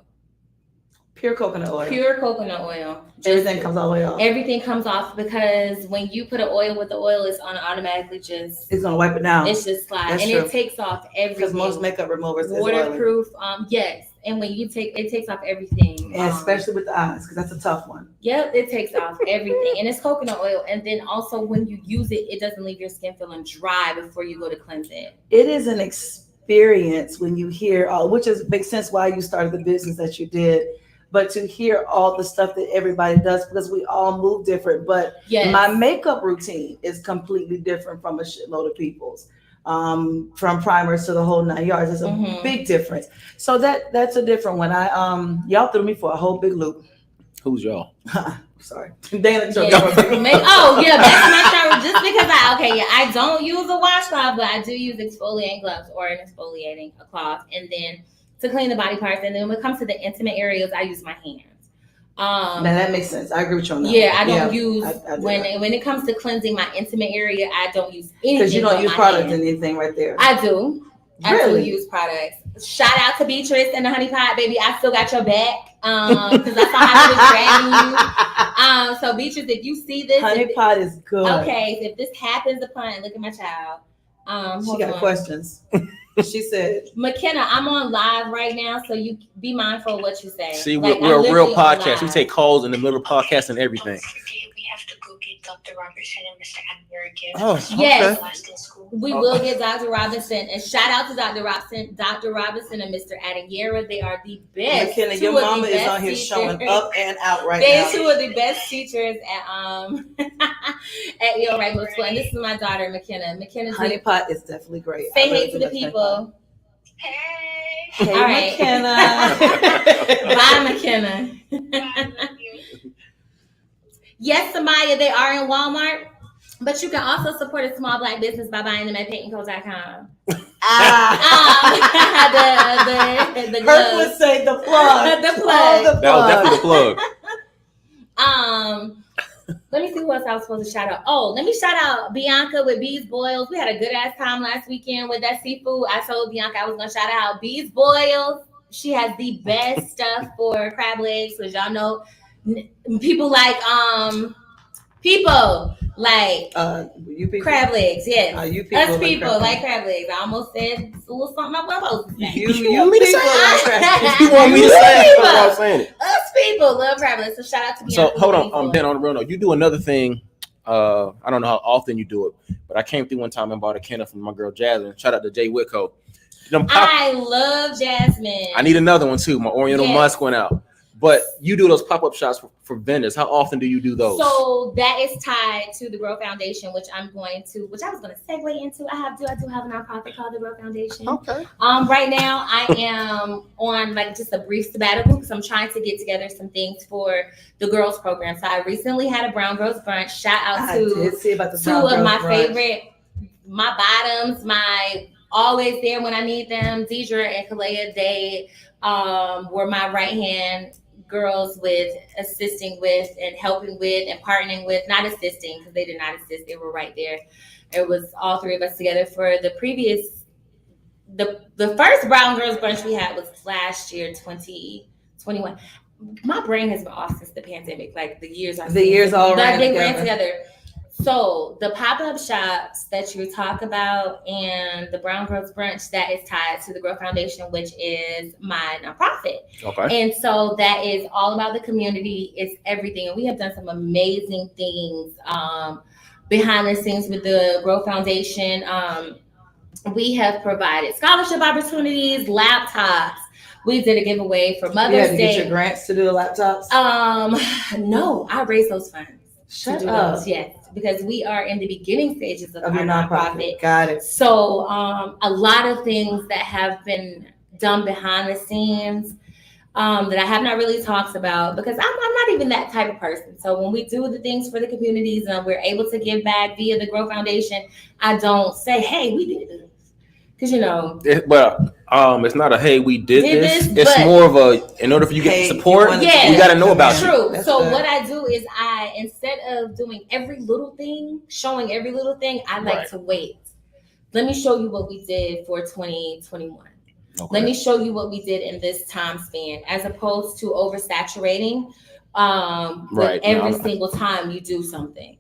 Pure coconut oil. Pure coconut oil. Everything comes all the way off. Everything comes off because when you put an oil with the oil, it's gonna automatically it's gonna wipe it down. It's just slide. That's and true. It takes off everything. Because most makeup removers is waterproof. Yes. And when you it takes off everything. And especially with the eyes, because that's a tough one. Yep, it takes off everything. And it's coconut oil. And then also when you use it, it doesn't leave your skin feeling dry before you go to cleanse it. It is an experience when you hear which makes sense why you started the business that you did. But to hear all the stuff that everybody does, because we all move different. But my makeup routine is completely different from a shitload of people's. From primers to the whole 9 yards. It's a big difference. So that's a different one. Y'all threw me for a whole big loop. Who's y'all? Sorry. Dana. That's my shower. Just because I don't use a washcloth, but I do use exfoliating gloves or an exfoliating cloth. And then to clean the body parts. And then when it comes to the intimate areas, I use my hands. Now that makes sense. I agree with you on that. Yeah, I don't use when it comes to cleansing my intimate area, I don't use anything. Because you don't use products and anything right there. I do. Really? I do use products. Shout out to Beatrice and the Honey Pot, baby. I still got your back. Because I saw how I was dragging you. So Beatrice, if you see this, Honey Pot is good. Okay, if this happens upon, look at my child. She got questions. She said, McKenna, I'm on live right now, so you be mindful of what you say. See, we're a real podcast. We take calls in the middle of podcast and everything. We have to go get Dr. Robertson and Mr. Adler again. Oh, okay. Yes, we will get Dr. Robinson. And shout out to Dr. Robinson and Mr. Adinguera. They are the best. McKenna, your mama is on here showing up and out right now. They're 2 of the best teachers at Yo Right Middle School. And this is my daughter, McKenna. McKenna's Honey Pot is definitely great. Say hey to the people. Hey. Hey, all right. McKenna. Bye, McKenna. I love you. Yes, Samaya, they are in Walmart, but you can also support a small Black business by buying them at pateandco.com. The Kirk would say the plug. The plug. The plug. That was definitely the plug. Let me see who else I was supposed to shout out. Oh, let me shout out Bianca with Bees Boils. We had a good ass time last weekend with that seafood. I told Bianca I was gonna shout out Bees Boils. She has the best stuff for crab legs, because y'all know people like you people, crab legs. Yes, you people us people like crab legs. I almost said a little something I wasn't supposed to say. You want me to say If you want me to say it, I'm not saying it. Us people love crab legs. So shout out to Bianca. So hold on, Ben, on the real note, you do another thing. I don't know how often you do it, but I came through one time and bought a Kenna from my girl Jasmine. Shout out to Jay Whitco. I love Jasmine. I need another one too. My Oriental Musk went out. But you do those pop-up shops for vendors. How often do you do those? So that is tied to the Grow Foundation, which I was going to segue into. I do have a nonprofit called the Grow Foundation. Okay. Right now I am on just a brief sabbatical because I'm trying to get together some things for the girls program. So I recently had a Brown Girls Brunch. Shout out to 2 of my favorite, my bottoms, my always there when I need them, Deidre and Kalea. They were my right hand girls with assisting with and helping with and partnering with, not assisting because they did not assist, they were right there. It was all 3 of us together for the previous the first Brown Girls brunch we had was last year, 2021. My brain has been off since the pandemic. Like the years all ran together. So the pop-up shops that you talk about and the Brown Girls Brunch, that is tied to the Grow Foundation, which is my nonprofit. Okay. And so that is all about the community. It's everything. And we have done some amazing things behind the scenes with the Grow Foundation. We have provided scholarship opportunities, laptops. We did a giveaway for Mother's Day. Get your grants to do the laptops? No, I raised those funds. Shut up. Yes, because we are in the beginning stages of our nonprofit. Got it. So a lot of things that have been done behind the scenes that I have not really talked about, because I'm not even that type of person. So when we do the things for the communities and we're able to give back via the Grow Foundation, I don't say, hey, we did this. Because, it's not a hey, we did this. It's more of a, in order for you to get support, you got to know about it. True. So what I do is instead of doing every little thing, showing every little thing, I like to wait. Let me show you what we did for 2021. Okay. Let me show you what we did in this time span, as opposed to oversaturating with every single time you do something.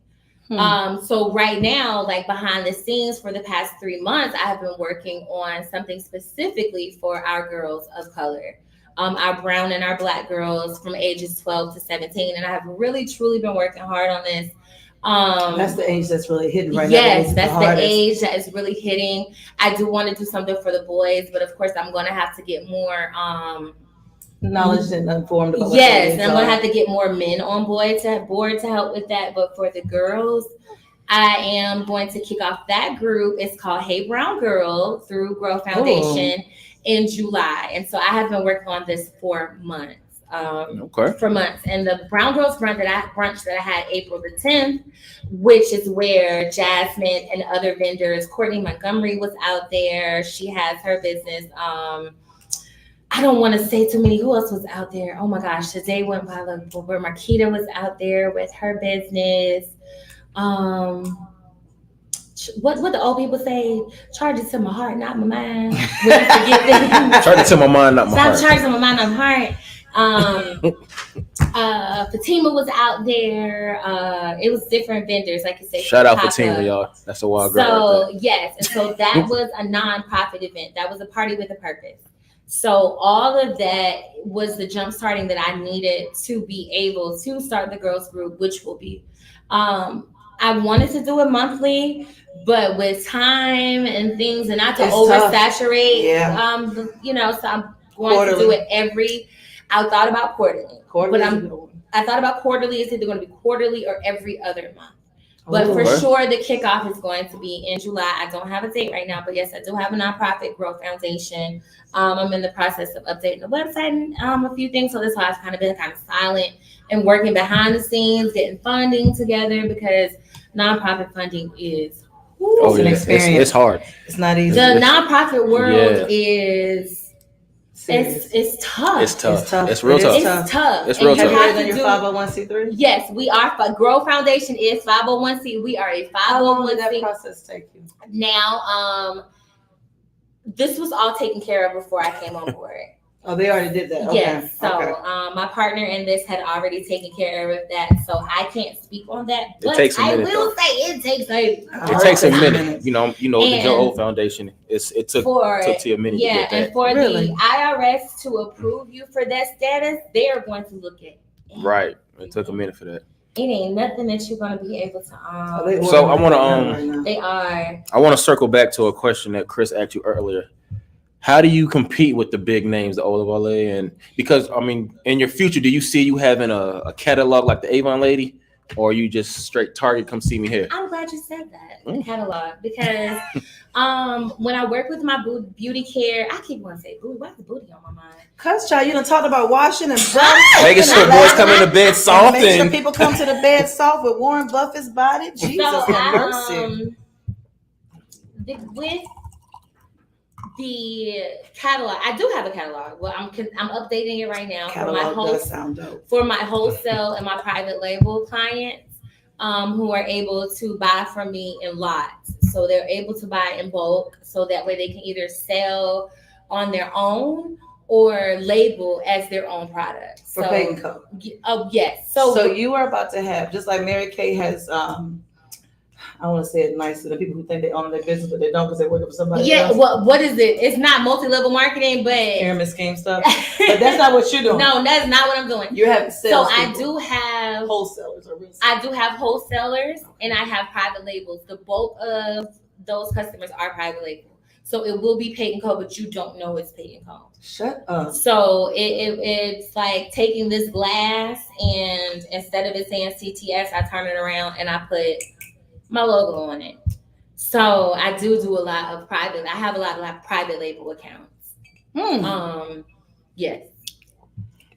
So right now, like behind the scenes for the past 3 months, I have been working on something specifically for our girls of color, our brown and our black girls from ages 12 to 17. And I have really, truly been working hard on this. That's the age that's really hitting right now. Yes, that's the age that is really hitting. I do want to do something for the boys, but of course I'm going to have to get more knowledge and informed about and I'm gonna have to get more men on board to help with that. But for the girls, I am going to kick off that group. It's called Hey Brown Girl through Grow Foundation in July. And so I have been working on this for months. For months. And the Brown Girls brunch that I had April the 10th, which is where Jasmine and other vendors, Courtney Montgomery was out there. She has her business. I don't want to say too many. Who else was out there? Oh my gosh, today went by where Marquita was out there with her business. What the old people say? Charge it to my heart, not my mind. Charge it to my mind, not my heart. Stop charging my mind, not my heart. Fatima was out there. It was different vendors, like you say. Shout out Fatima, y'all. That's a wild girl. So yes, and so that was a nonprofit event. That was a party with a purpose. So all of that was the jump starting that I needed to be able to start the girls group, which will be, I wanted to do it monthly, but with time and things and not to oversaturate, so I'm going to do it I thought about quarterly, I thought about quarterly. It's either going to be quarterly or every other month. But for sure, the kickoff is going to be in July. I don't have a date right now, but yes, I do have a nonprofit, Grow Foundation. I'm in the process of updating the website and a few things. So that's why I've been kind of silent and working behind the scenes, getting funding together, because nonprofit funding is an experience. It's hard. It's not easy. The nonprofit world is. It's tough. It's tough. It's real tough. It's tough. It's real tough. Higher than your 501c3? Yes, we are. Grow Foundation is 501c. We are a 501c. How long did that process take you? Now, this was all taken care of before I came on board. Oh, they already did that. Okay. Yes. So my partner in this had already taken care of that. So I can't speak on that. But I will say it takes a minute. You know, the Joe O Foundation. It took to a minute to get that. And for the IRS to approve you for that status, they are going to look at it. Right. It took a minute for that. It ain't nothing that you're gonna be able to So I wanna they are. I wanna circle back to a question that Chris asked you earlier. How do you compete with the big names, the Olawale? And because in your future, do you see you having a catalog like the Avon lady, or are you just straight Target? Come see me here. I'm glad you said that. The catalog, because when I work with my beauty care, I keep wanting to say booty. Why's the booty on my mind? Cause child, you done talked about washing and making sure boys come into bed soft, and making sure people come to the bed soft with Warren Buffett's body. Jesus have mercy. With the catalog, I do have a catalog. Well, I'm updating it right now for my wholesale and my private label clients who are able to buy from me in lots. So they're able to buy in bulk, so that way they can either sell on their own or label as their own product. For Pate & Co. Oh, yes. So you are about to have, just like Mary Kay has, I want to say it nicer than people who think they own their business, but they don't because they work for somebody else. Yeah, what is it? It's not multi-level marketing, but pyramid scheme stuff. But that's not what you're doing. No, that's not what I'm doing. You're having sales. So I do have wholesalers or real. I do have wholesalers and I have private labels. The bulk of those customers are private label. So it will be Pate & Co, but you don't know it's Pate & Co. Shut up. So it's like taking this glass and instead of it saying CTS, I turn it around and I put my logo on it. So I do a lot of private. I have a lot of private label accounts. Yes.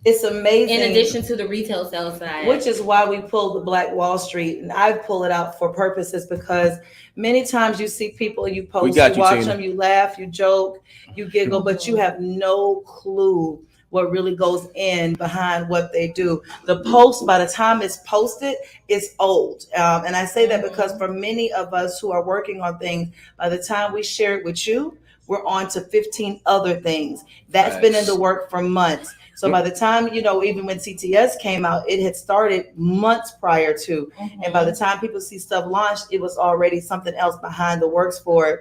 It's amazing. In addition to the retail sales side. Which is why we pull the Black Wall Street. And I pull it out for purposes because many times you see people, you post, you watch them, you laugh, you joke, you giggle, but you have no clue what really goes in behind what they do. The post, by the time it's posted, it's old. And I say that because for many of us who are working on things, by the time we share it with you, we're on to 15 other things. That's been in the work for months. So by the time, even when CTS came out, it had started months prior to. And by the time people see stuff launched, it was already something else behind the works for it.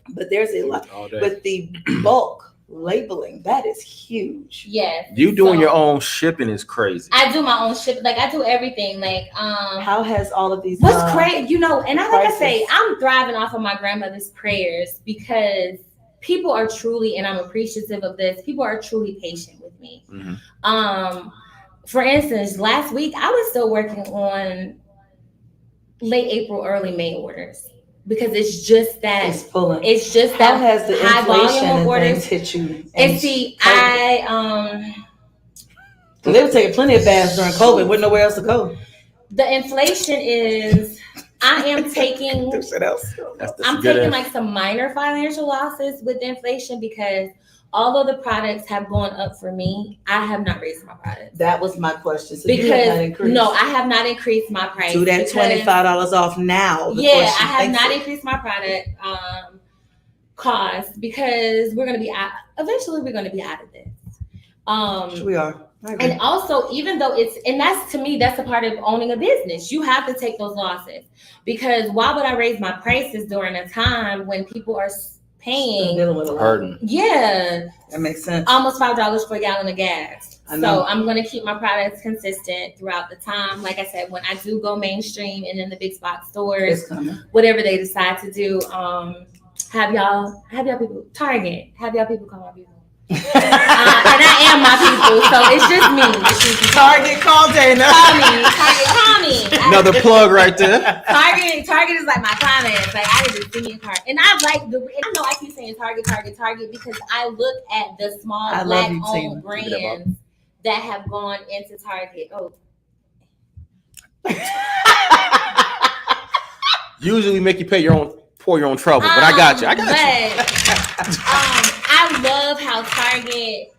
But there's a lot. But the bulk labeling, that is huge. Yes. You doing your own shipping is crazy. I do my own shipping. Like I do everything. Like how has all of these what's crazy, and like I say, I'm thriving off of my grandmother's prayers because people are truly, and I'm appreciative of this, people are truly patient with me. For instance, last week I was still working on late April, early May orders because it's just that it's pulling. It's just how that has the high inflation volume of orders hit you? And see, they were taking plenty of baths during COVID with nowhere else to go. The inflation is. I am taking. I'm taking like some minor financial losses with inflation because although the products have gone up for me, I have not raised my products. That was my question. So because I have not increased my price. Do that $25 off now. I have not increased my product cost because we're going to be out. Eventually, we're going to be out of this. We are. And also, even though that's to me, that's a part of owning a business. You have to take those losses because why would I raise my prices during a time when people are paying? Hurting. Yeah. That makes sense. Almost $5 for a gallon of gas. So I'm going to keep my products consistent throughout the time. Like I said, when I do go mainstream and in the big spot stores, whatever they decide to do, have y'all people Target, have y'all people call my people. And I am my people, so it's just me. Target, call Dana. Call me. Another plug right there. Target is like my clients. Like I just give me a card, and I like I know I keep saying Target because I look at the small Black-owned brands that have gone into Target. Usually we make you pour your own trouble, but I got you. I love how Target,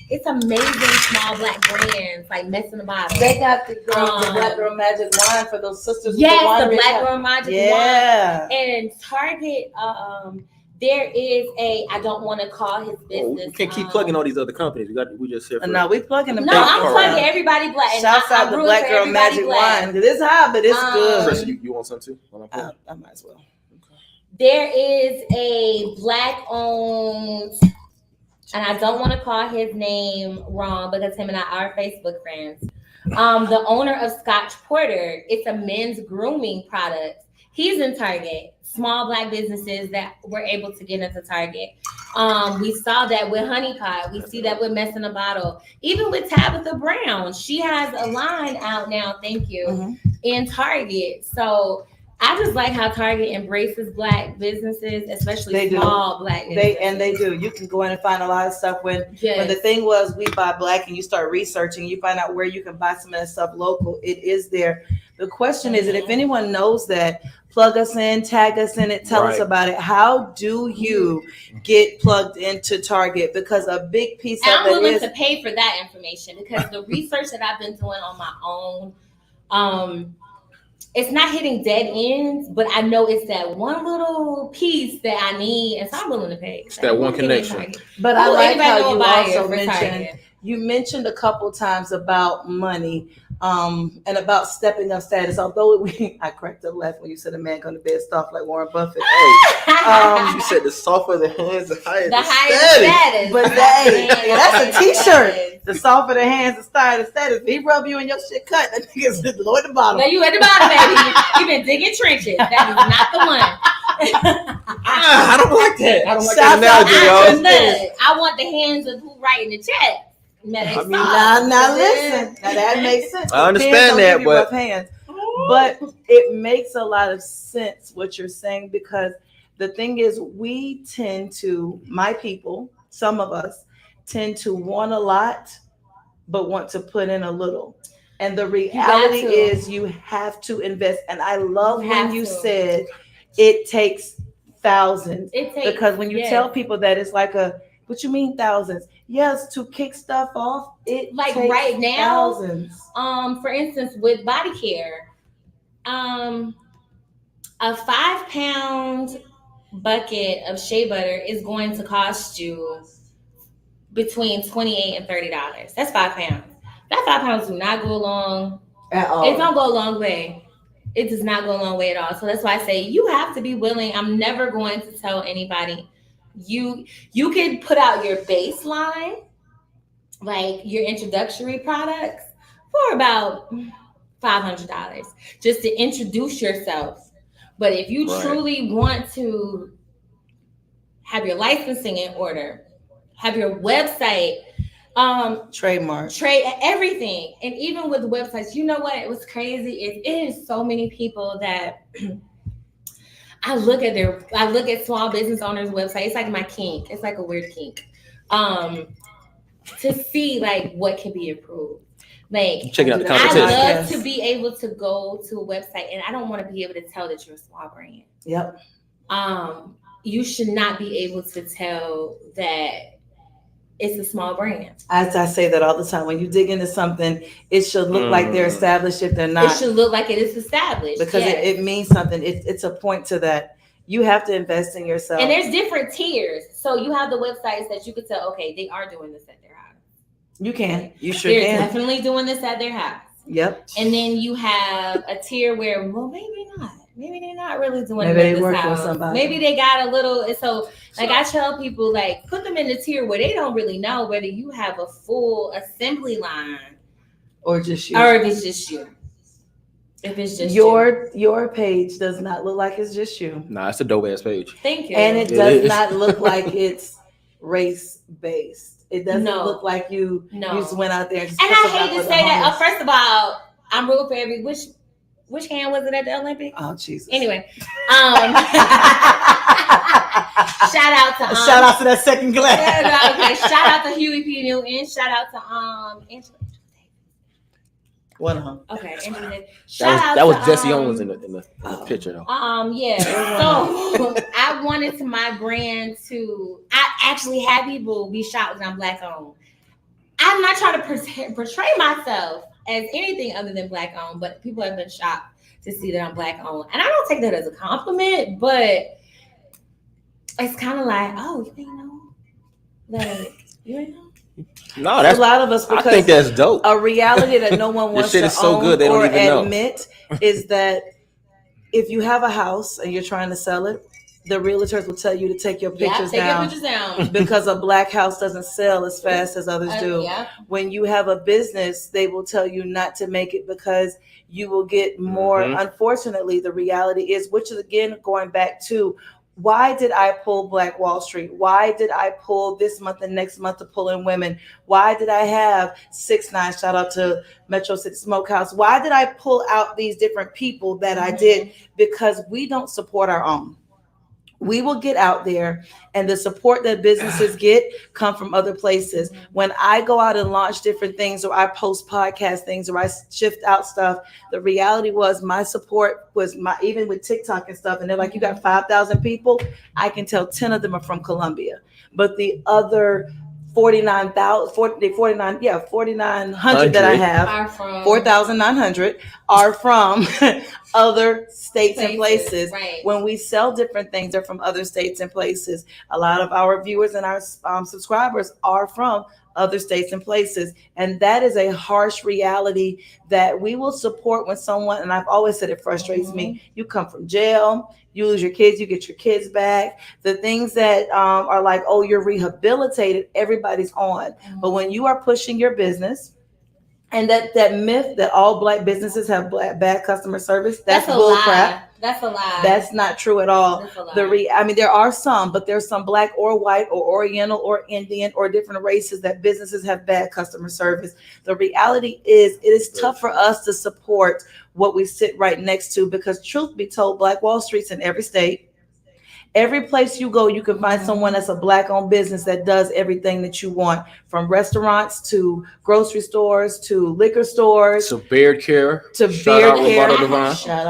it's amazing small Black brands like Mess in the Bottle. They got the Black Girl Magic wine for those sisters. Yes, the Black Girl Magic wine. Yeah. And Target, there is I don't want to call his business. We can't keep plugging all these other companies. We just here. No, we plugging them. No, I'm plugging everybody Black. Shouts out the Black Girl Magic wine. It is high, but it's good. Chris, you want some too? I might as well. There is a Black-owned, and I don't want to call his name wrong because him and I are Facebook friends. The owner of Scotch Porter, it's a men's grooming product. He's in Target. Small Black businesses that were able to get into Target. We saw that with Honey Pot. We see that with Mess in a Bottle. Even with Tabitha Brown, she has a line out now. Thank you in Target. So. I just like how Target embraces Black businesses, especially small Black businesses. They do. You can go in and find a lot of stuff when the thing was we buy Black and you start researching, you find out where you can buy some of that stuff local. It is there. The question is that if anyone knows that, plug us in, tag us in it, tell us about it. How do you get plugged into Target? Because a big piece of it is... I'm willing to pay for that information because the research that I've been doing on my own, it's not hitting dead ends, but I know it's that one little piece that I need, and so I'm willing to pay. It's that one connection. But I like how you also mentioned. You mentioned a couple times about money, and about stepping up status. Although I cracked up laugh when you said a man going to bed soft like Warren Buffett. You said the softer the hands, the higher the status. But that's a T-shirt. The softer the hands, the higher the status. If he rub you and your shit cut, that nigga's low at the bottom. No, you at the bottom, baby. You've been digging trenches. That is not the one. I don't like that. I don't like that analogy, y'all. I want the hands of who writing the check. Now listen. Now that makes sense. I understand that, but hands. But it makes a lot of sense what you're saying, because the thing is, we tend to, my people, some of us tend to want a lot, but want to put in a little. And the reality is you have to invest. And I love when you said it takes thousands. Because when you tell people that, it's like what you mean thousands? Yes, to kick stuff off, it like takes right now. Thousands. For instance, with body care, a 5-pound bucket of shea butter is going to cost you between $28 and $30. That's 5 pounds. That 5 pounds do not go along at all. It don't go a long way. It does not go a long way at all. So that's why I say you have to be willing. I'm never going to tell anybody. You can put out your baseline, like your introductory products, for about $500 just to introduce yourself. But if you truly want to have your licensing in order, have your website, trademark, everything, and even with websites, you know what? It was crazy. It is so many people that. I look at small business owners' website. It's like my kink. It's like a weird kink. To see like what can be improved. Like checking out the competition. I love to be able to go to a website, and I don't want to be able to tell that you're a small brand. Yep. You should not be able to tell that it's a small brand. As I say that all the time, when you dig into something, it should look like they're established. If they're not, it should look like it is established, because it means something. It's a point to that. You have to invest in yourself. And there's different tiers. So you have the websites that you could tell, okay, they are doing this at their house. You can. You sure They're can. definitely doing this at their house. Yep. And then you have a tier where, well, maybe not. Maybe they're not really doing maybe it they work house. with somebody. Maybe they got a little. So, like I tell people, like put them in the tier where they don't really know whether you have a full assembly line or just you, or if it's just you. If it's just your page does not look like it's just you. Nah, it's a dope ass page. Thank you. And it does not look like it's race based. It doesn't look like you just went out there and just and I hate to say that. First of all, I'm rooting for every which hand was it at the Olympics? Oh Jesus. Anyway, shout out to that second glass. Okay, shout out to Huey P. Newton. Shout out to Angela. One of them. Okay, that was Jesse Owens in the picture though. Yeah. So I wanted my brand to. I actually had people be shocked when I'm Black owned. I'm not trying to portray myself as anything other than Black owned, but people have been shocked to see that I'm Black owned, and I don't take that as a compliment, but it's kind of like, oh, you ain't know, like you ain't know. No, that's a lot of us. I think that's dope. A reality that no one wants to so own good, they or don't even admit is that if you have a house and you're trying to sell it, the realtors will tell you to take your pictures down because a Black house doesn't sell as fast as others do. Yeah. When you have a business, they will tell you not to make it because you will get more. Unfortunately, the reality is, which is again going back to, why did I pull Black Wall Street? Why did I pull this month and next month to pull in women? Why did I have 6ix9ine? Shout out to Metro City Smokehouse. Why did I pull out these different people that I did? Because we don't support our own. We will get out there, and the support that businesses get come from other places. When I go out and launch different things, or I post podcast things, or I shift out stuff, the reality was my support was even with TikTok and stuff. And they're like, you got 5,000 people. I can tell 10 of them are from Colombia, but the other 4,900 that I have, Are from 4,900 are from other states and places. Right. When we sell different things, they're from other states and places. A lot of our viewers and our subscribers are from other states and places. And that is a harsh reality that we will support when someone, and I've always said it frustrates me, you come from jail, you lose your kids, you get your kids back. The things that are like, oh, you're rehabilitated, everybody's on. But when you are pushing your business, and that myth that all Black businesses have bad customer service, that's bull crap. That's a lie. That's not true at all. That's a lie. I mean, there are some, but there's some Black or white or Oriental or Indian or different races that businesses have bad customer service. The reality is it is tough for us to support what we sit right next to, because truth be told, Black Wall Street's in every state. Every place you go, you can find someone that's a Black-owned business that does everything that you want, from restaurants to grocery stores to liquor stores. So beard care. To Shout beard out care. Roberto Devine. Shout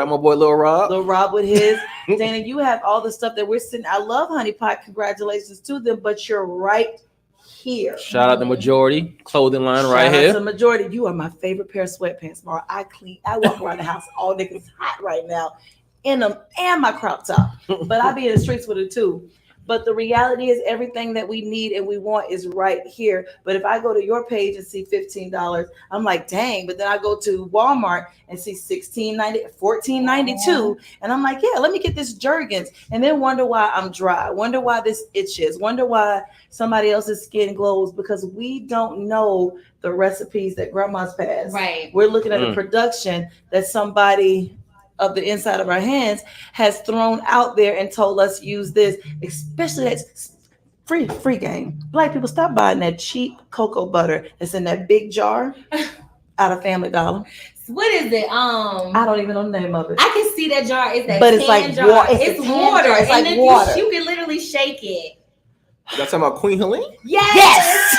out my boy Lil Rob. Lil Rob with his. Dana, you have all the stuff that we're sitting. I love Honey Pot. Congratulations to them, but you're right here. Shout out the Majority clothing line right Shout out here. to Majority. You are my favorite pair of sweatpants, Mara. I walk around the house all niggas hot right now in them and my crop top, but I be in the streets with it too. But the reality is everything that we need and we want is right here. But if I go to your page and see $15, I'm like, dang. But then I go to Walmart and see $16.90, $14.92, and I'm like, yeah, let me get this Jergens, and then wonder why I'm dry, wonder why this itches, wonder why somebody else's skin glows, because we don't know the recipes that grandma's passed. Right. We're looking at a production that somebody of the inside of our hands has thrown out there and told us use this, especially that's free game. Black people, stop buying that cheap cocoa butter that's in that big jar out of Family Dollar. What is it? I don't even know the name of it. I can see that jar. It's that but it's like jar. water. It's water. It's and like then water. You can literally shake it. Y'all talking about Queen Helene? Yes.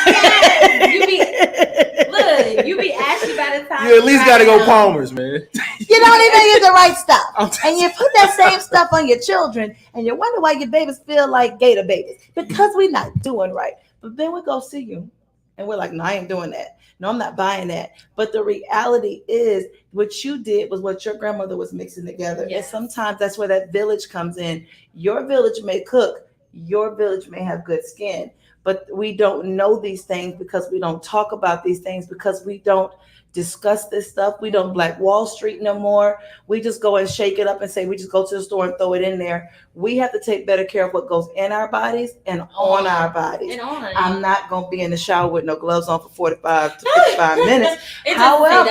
You be asking by the time. You at least got to go Palmer's, man. You don't even get the right stuff. And you put that same stuff on your children, and you wonder why your babies feel like gator babies, because we're not doing right. But then we go see you, and we're like, no, I ain't doing that. No, I'm not buying that. But the reality is what you did was what your grandmother was mixing together. Yes. And sometimes that's where that village comes in. Your village may cook. Your village may have good skin. But we don't know these things because we don't talk about these things, because we don't discuss this stuff. We don't Black Wall Street no more. We just go and shake it up and say we just go to the store and throw it in there. We have to take better care of what goes in our bodies and on our bodies. I'm not going to be in the shower with no gloves on for 45 to 55 minutes. However,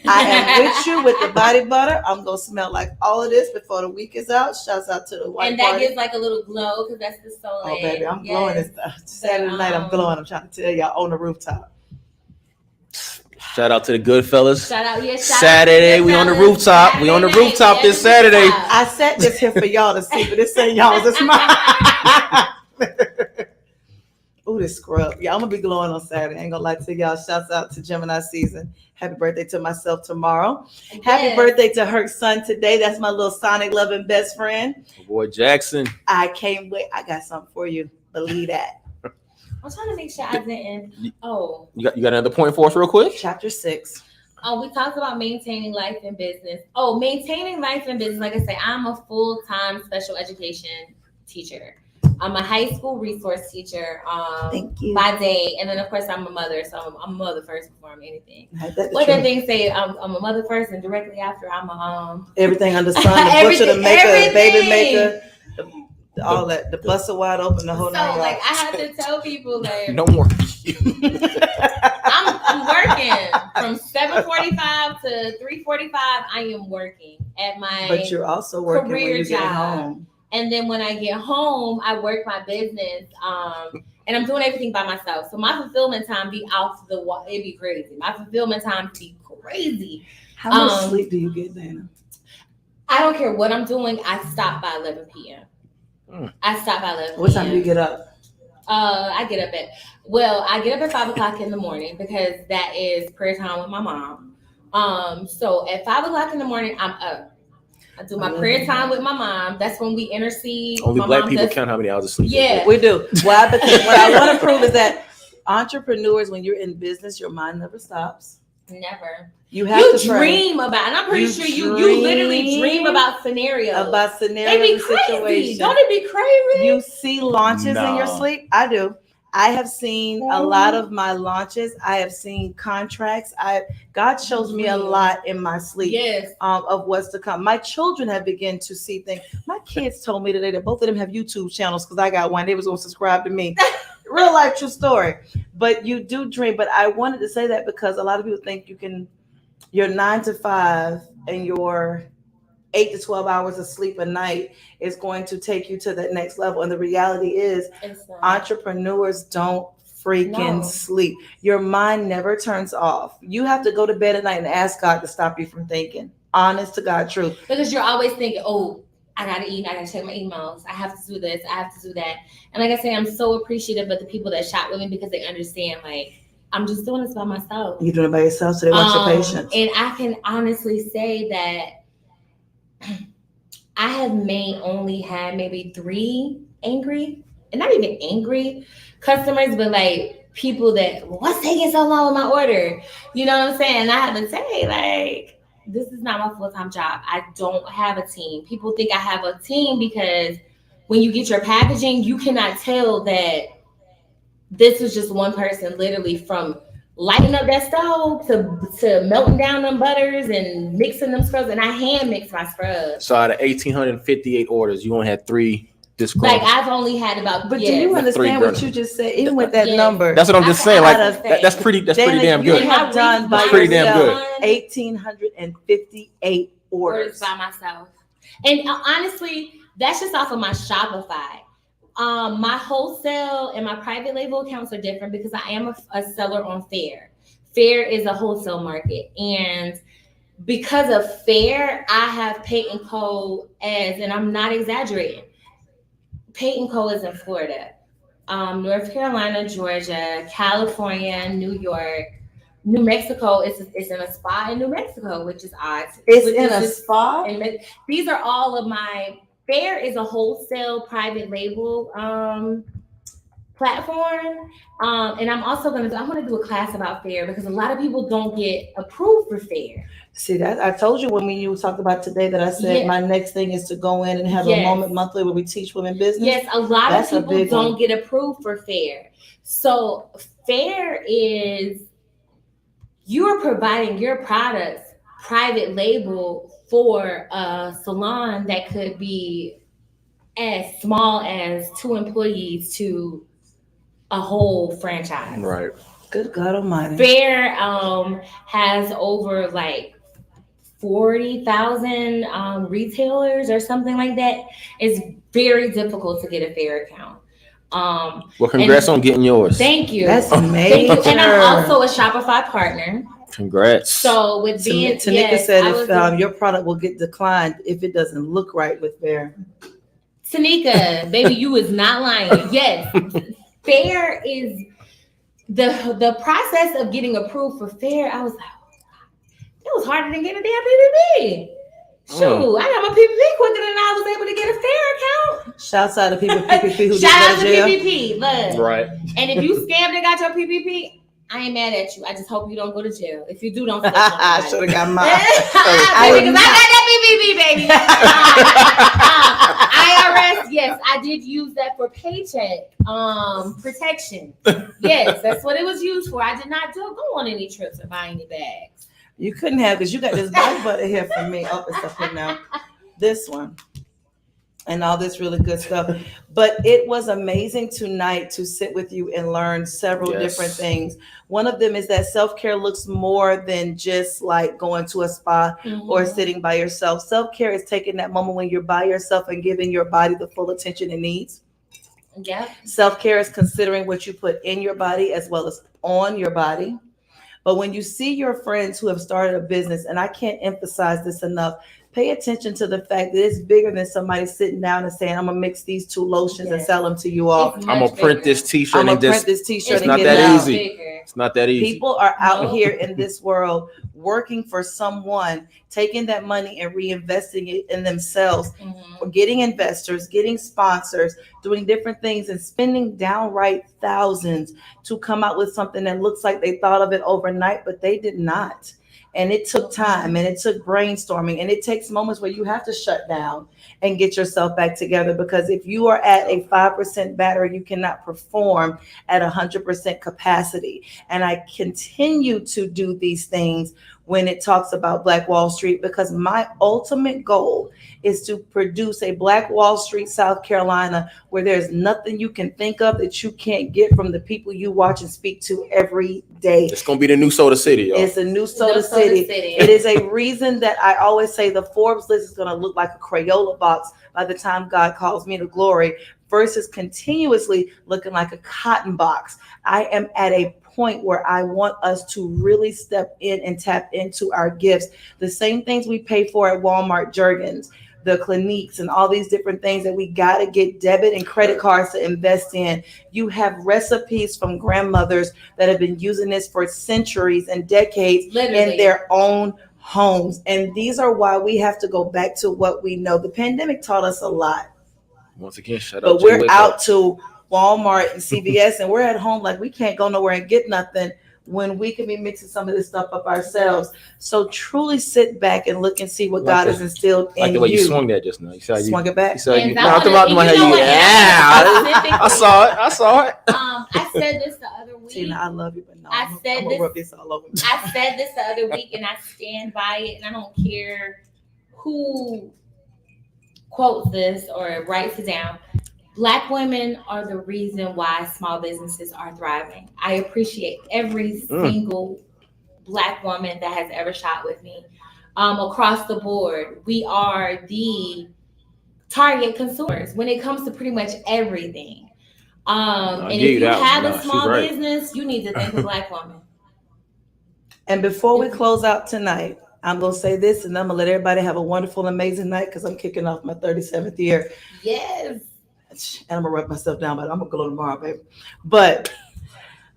I am with you with the body butter. I'm going to smell like all of this before the week is out. Shouts out to the white And that party. gives like a little glow, because that's the soul. Oh, baby, I'm glowing this stuff. Saturday night, I'm glowing. I'm trying to tell y'all on the rooftop. Shout out to the good fellas. Shout out, yeah. Saturday, we on the rooftop. We on the rooftop this Saturday. I set this here for y'all to see, but this ain't y'all's. It's mine. Ooh, this scrub. Yeah, I'm gonna be glowing on Saturday. I ain't gonna lie to y'all. Shouts out to Gemini season. Happy birthday to myself tomorrow. Yes. Happy birthday to her son today. That's my little Sonic loving best friend. My boy Jackson. I can't wait. I got something for you. Believe that. I'm trying to make sure I didn't. Oh, you got another point for us, real quick? Chapter 6. We talked about maintaining life and business. Maintaining life and business. Like I say, I'm a full-time special education teacher. I'm a high school resource teacher. Thank you. By day, and then of course I'm a mother, so I'm a mother first before I'm anything. What that that thing say? I'm a mother first, and directly after I'm a everything under the sun, the butcher, the maker, the baby maker. All that, the bustle wide open, the whole night. So, like, I have to tell people, like, no more. I'm working from 7:45 to 3:45. I am working at my. But you're also working when you get home. And then when I get home, I work my business. And I'm doing everything by myself. So my fulfillment time be off the wall. It'd be crazy. My fulfillment time be crazy. How much sleep do you get, Dana? I don't care what I'm doing. I stop by 11 p.m. I stop by 11 What time do you get up? I get up at 5 o'clock in the morning, because that is prayer time with my mom. So at 5 o'clock in the morning, I'm up. I do my prayer time with my mom. That's when we intercede. Only my black mom people does, count how many hours of sleep. Yeah, we do. Why? Because what I want to prove is that entrepreneurs, when you're in business, your mind never stops. Never. You have to dream about, and I'm pretty sure you literally dream about scenarios. They be crazy. Situations. Don't it be crazy? You see launches in your sleep? I do. I have seen a lot of my launches. I have seen contracts. God shows me a lot in my sleep. Yes. Of what's to come. My children have begun to see things. My kids told me today that both of them have YouTube channels because I got one. They was going to subscribe to me. Real life, true story. But you do dream. But I wanted to say that because a lot of people think your 9 to 5 and your 8 to 12 hours of sleep a night is going to take you to that next level. And the reality is entrepreneurs don't freaking sleep. Your mind never turns off. You have to go to bed at night and ask God to stop you from thinking. Honest to God truth. Because you're always thinking, oh, I gotta eat, I gotta check my emails, I have to do this, I have to do that. And like I say, I'm so appreciative of the people that shop with me because they understand, like, I'm just doing this by myself. You're doing it by yourself, so they want your patience. And I can honestly say that I have only had maybe 3 angry, and not even angry customers, but like people that, what's taking so long with my order? You know what I'm saying? And I have to say, like, this is not my full-time job. I don't have a team. People think I have a team because when you get your packaging, you cannot tell that this was just one person, literally from lighting up that stove to melting down them butters and mixing them scrubs. And I hand mix my scrubs. So out of 1,858 orders, you only had 3 disgruntled. Like I've only had about. But do you understand what you just said? Even with that number, that's what I'm just saying. Like that's pretty damn good. You have done by pretty damn good. 1,858 orders by myself, and honestly, that's just off of my Shopify. My wholesale and my private label accounts are different because I am a seller on Fair. Fair is a wholesale market, and because of Fair, I have Pate & Co. and I'm not exaggerating. Pate & Co. is in Florida, North Carolina, Georgia, California, New York, New Mexico. It's in a spa in New Mexico, which is odd. It's in a spa? These are all of my. Fair is a wholesale private label platform. And I'm also I want to do a class about Fair because a lot of people don't get approved for Fair. See that? I told you when you talked about today that I said my next thing is to go in and have a moment monthly where we teach women business. Yes, a lot of people don't get approved for Fair. So Fair is you're providing your products private label for a salon that could be as small as 2 employees to a whole franchise. Right. Good God Almighty. Fair has over like 40,000 retailers or something like that. It's very difficult to get a Fair account. Well, congrats on getting yours. Thank you. That's amazing. Thank you. And I'm also a Shopify partner. Congrats. So with being, Tanika said if your product will get declined if it doesn't look right with Fair. Tanika, baby, you is not lying. Yes, Fair is the process of getting approved for Fair. I was like, it was harder than getting a damn PPP. Shoot, I got my PPP quicker than I was able to get a Fair account. Shouts out to people PPP who Shout out to jail. PPP, look. Right. And if you scammed and got your PPP, I ain't mad at you. I just hope you don't go to jail. If you do, don't. I should have got mine. I got that PPP, baby. IRS, yes, I did use that for paycheck protection. Yes, that's what it was used for. I did not go on any trips or buy any bags. You couldn't have because you got this body butter here from me. Oh, it's up here now. This one. And all this really good stuff. But it was amazing tonight to sit with you and learn several different things. One of them is that self-care looks more than just like going to a spa or sitting by yourself. Self-care is taking that moment when you're by yourself and giving your body the full attention it needs. Yeah. Self-care is considering what you put in your body as well as on your body. But when you see your friends who have started a business, and I can't emphasize this enough, pay attention to the fact that it's bigger than somebody sitting down and saying, I'm going to mix these 2 lotions and sell them to you all. I'm going to print this t-shirt. I'm going to print this t-shirt. It's not that easy. Bigger. It's not that easy. People are out here in this world working for someone, taking that money and reinvesting it in themselves, or getting investors, getting sponsors, doing different things, and spending downright thousands to come out with something that looks like they thought of it overnight, but they did not. And it took time, and it took brainstorming, and it takes moments where you have to shut down and get yourself back together, because if you are at a 5% battery, you cannot perform at 100% capacity. And I continue to do these things when it talks about Black Wall Street, because my ultimate goal is to produce a Black Wall Street, South Carolina, where there's nothing you can think of that you can't get from the people you watch and speak to every day. It's gonna be the new Soda City, y'all. It's a new Soda City. It is a reason that I always say the Forbes list is gonna look like a Crayola box by the time God calls me to glory, versus continuously looking like a cotton box. I am at a point where I want us to really step in and tap into our gifts. The same things we pay for at Walmart, Jergens, the Cliniques, and all these different things that we got to get debit and credit cards to invest in. You have recipes from grandmothers that have been using this for centuries and decades in their own homes. And these are why we have to go back to what we know. The pandemic taught us a lot. Once again, shut but up. But we're out to Walmart and CVS, and we're at home like we can't go nowhere and get nothing when we can be mixing some of this stuff up ourselves. So truly sit back and look and see what God has instilled in you. Like the way you swung that just now. You saw swung it back. I saw it. I saw it. I said this the other week. Tina, I love you, but no, I'm gonna rub this all over me. I said this the other week, and I stand by it, and I don't care who quotes this or writes it down. Black women are the reason why small businesses are thriving. I appreciate every single Black woman that has ever shot with me. Across the board, we are the target consumers when it comes to pretty much everything. And if you have a small business, you need to thank a Black woman. And before we close out tonight, I'm going to say this, and I'm going to let everybody have a wonderful, amazing night, because I'm kicking off my 37th year. Yes. And I'm gonna wrap myself down, but I'm gonna go tomorrow, baby. But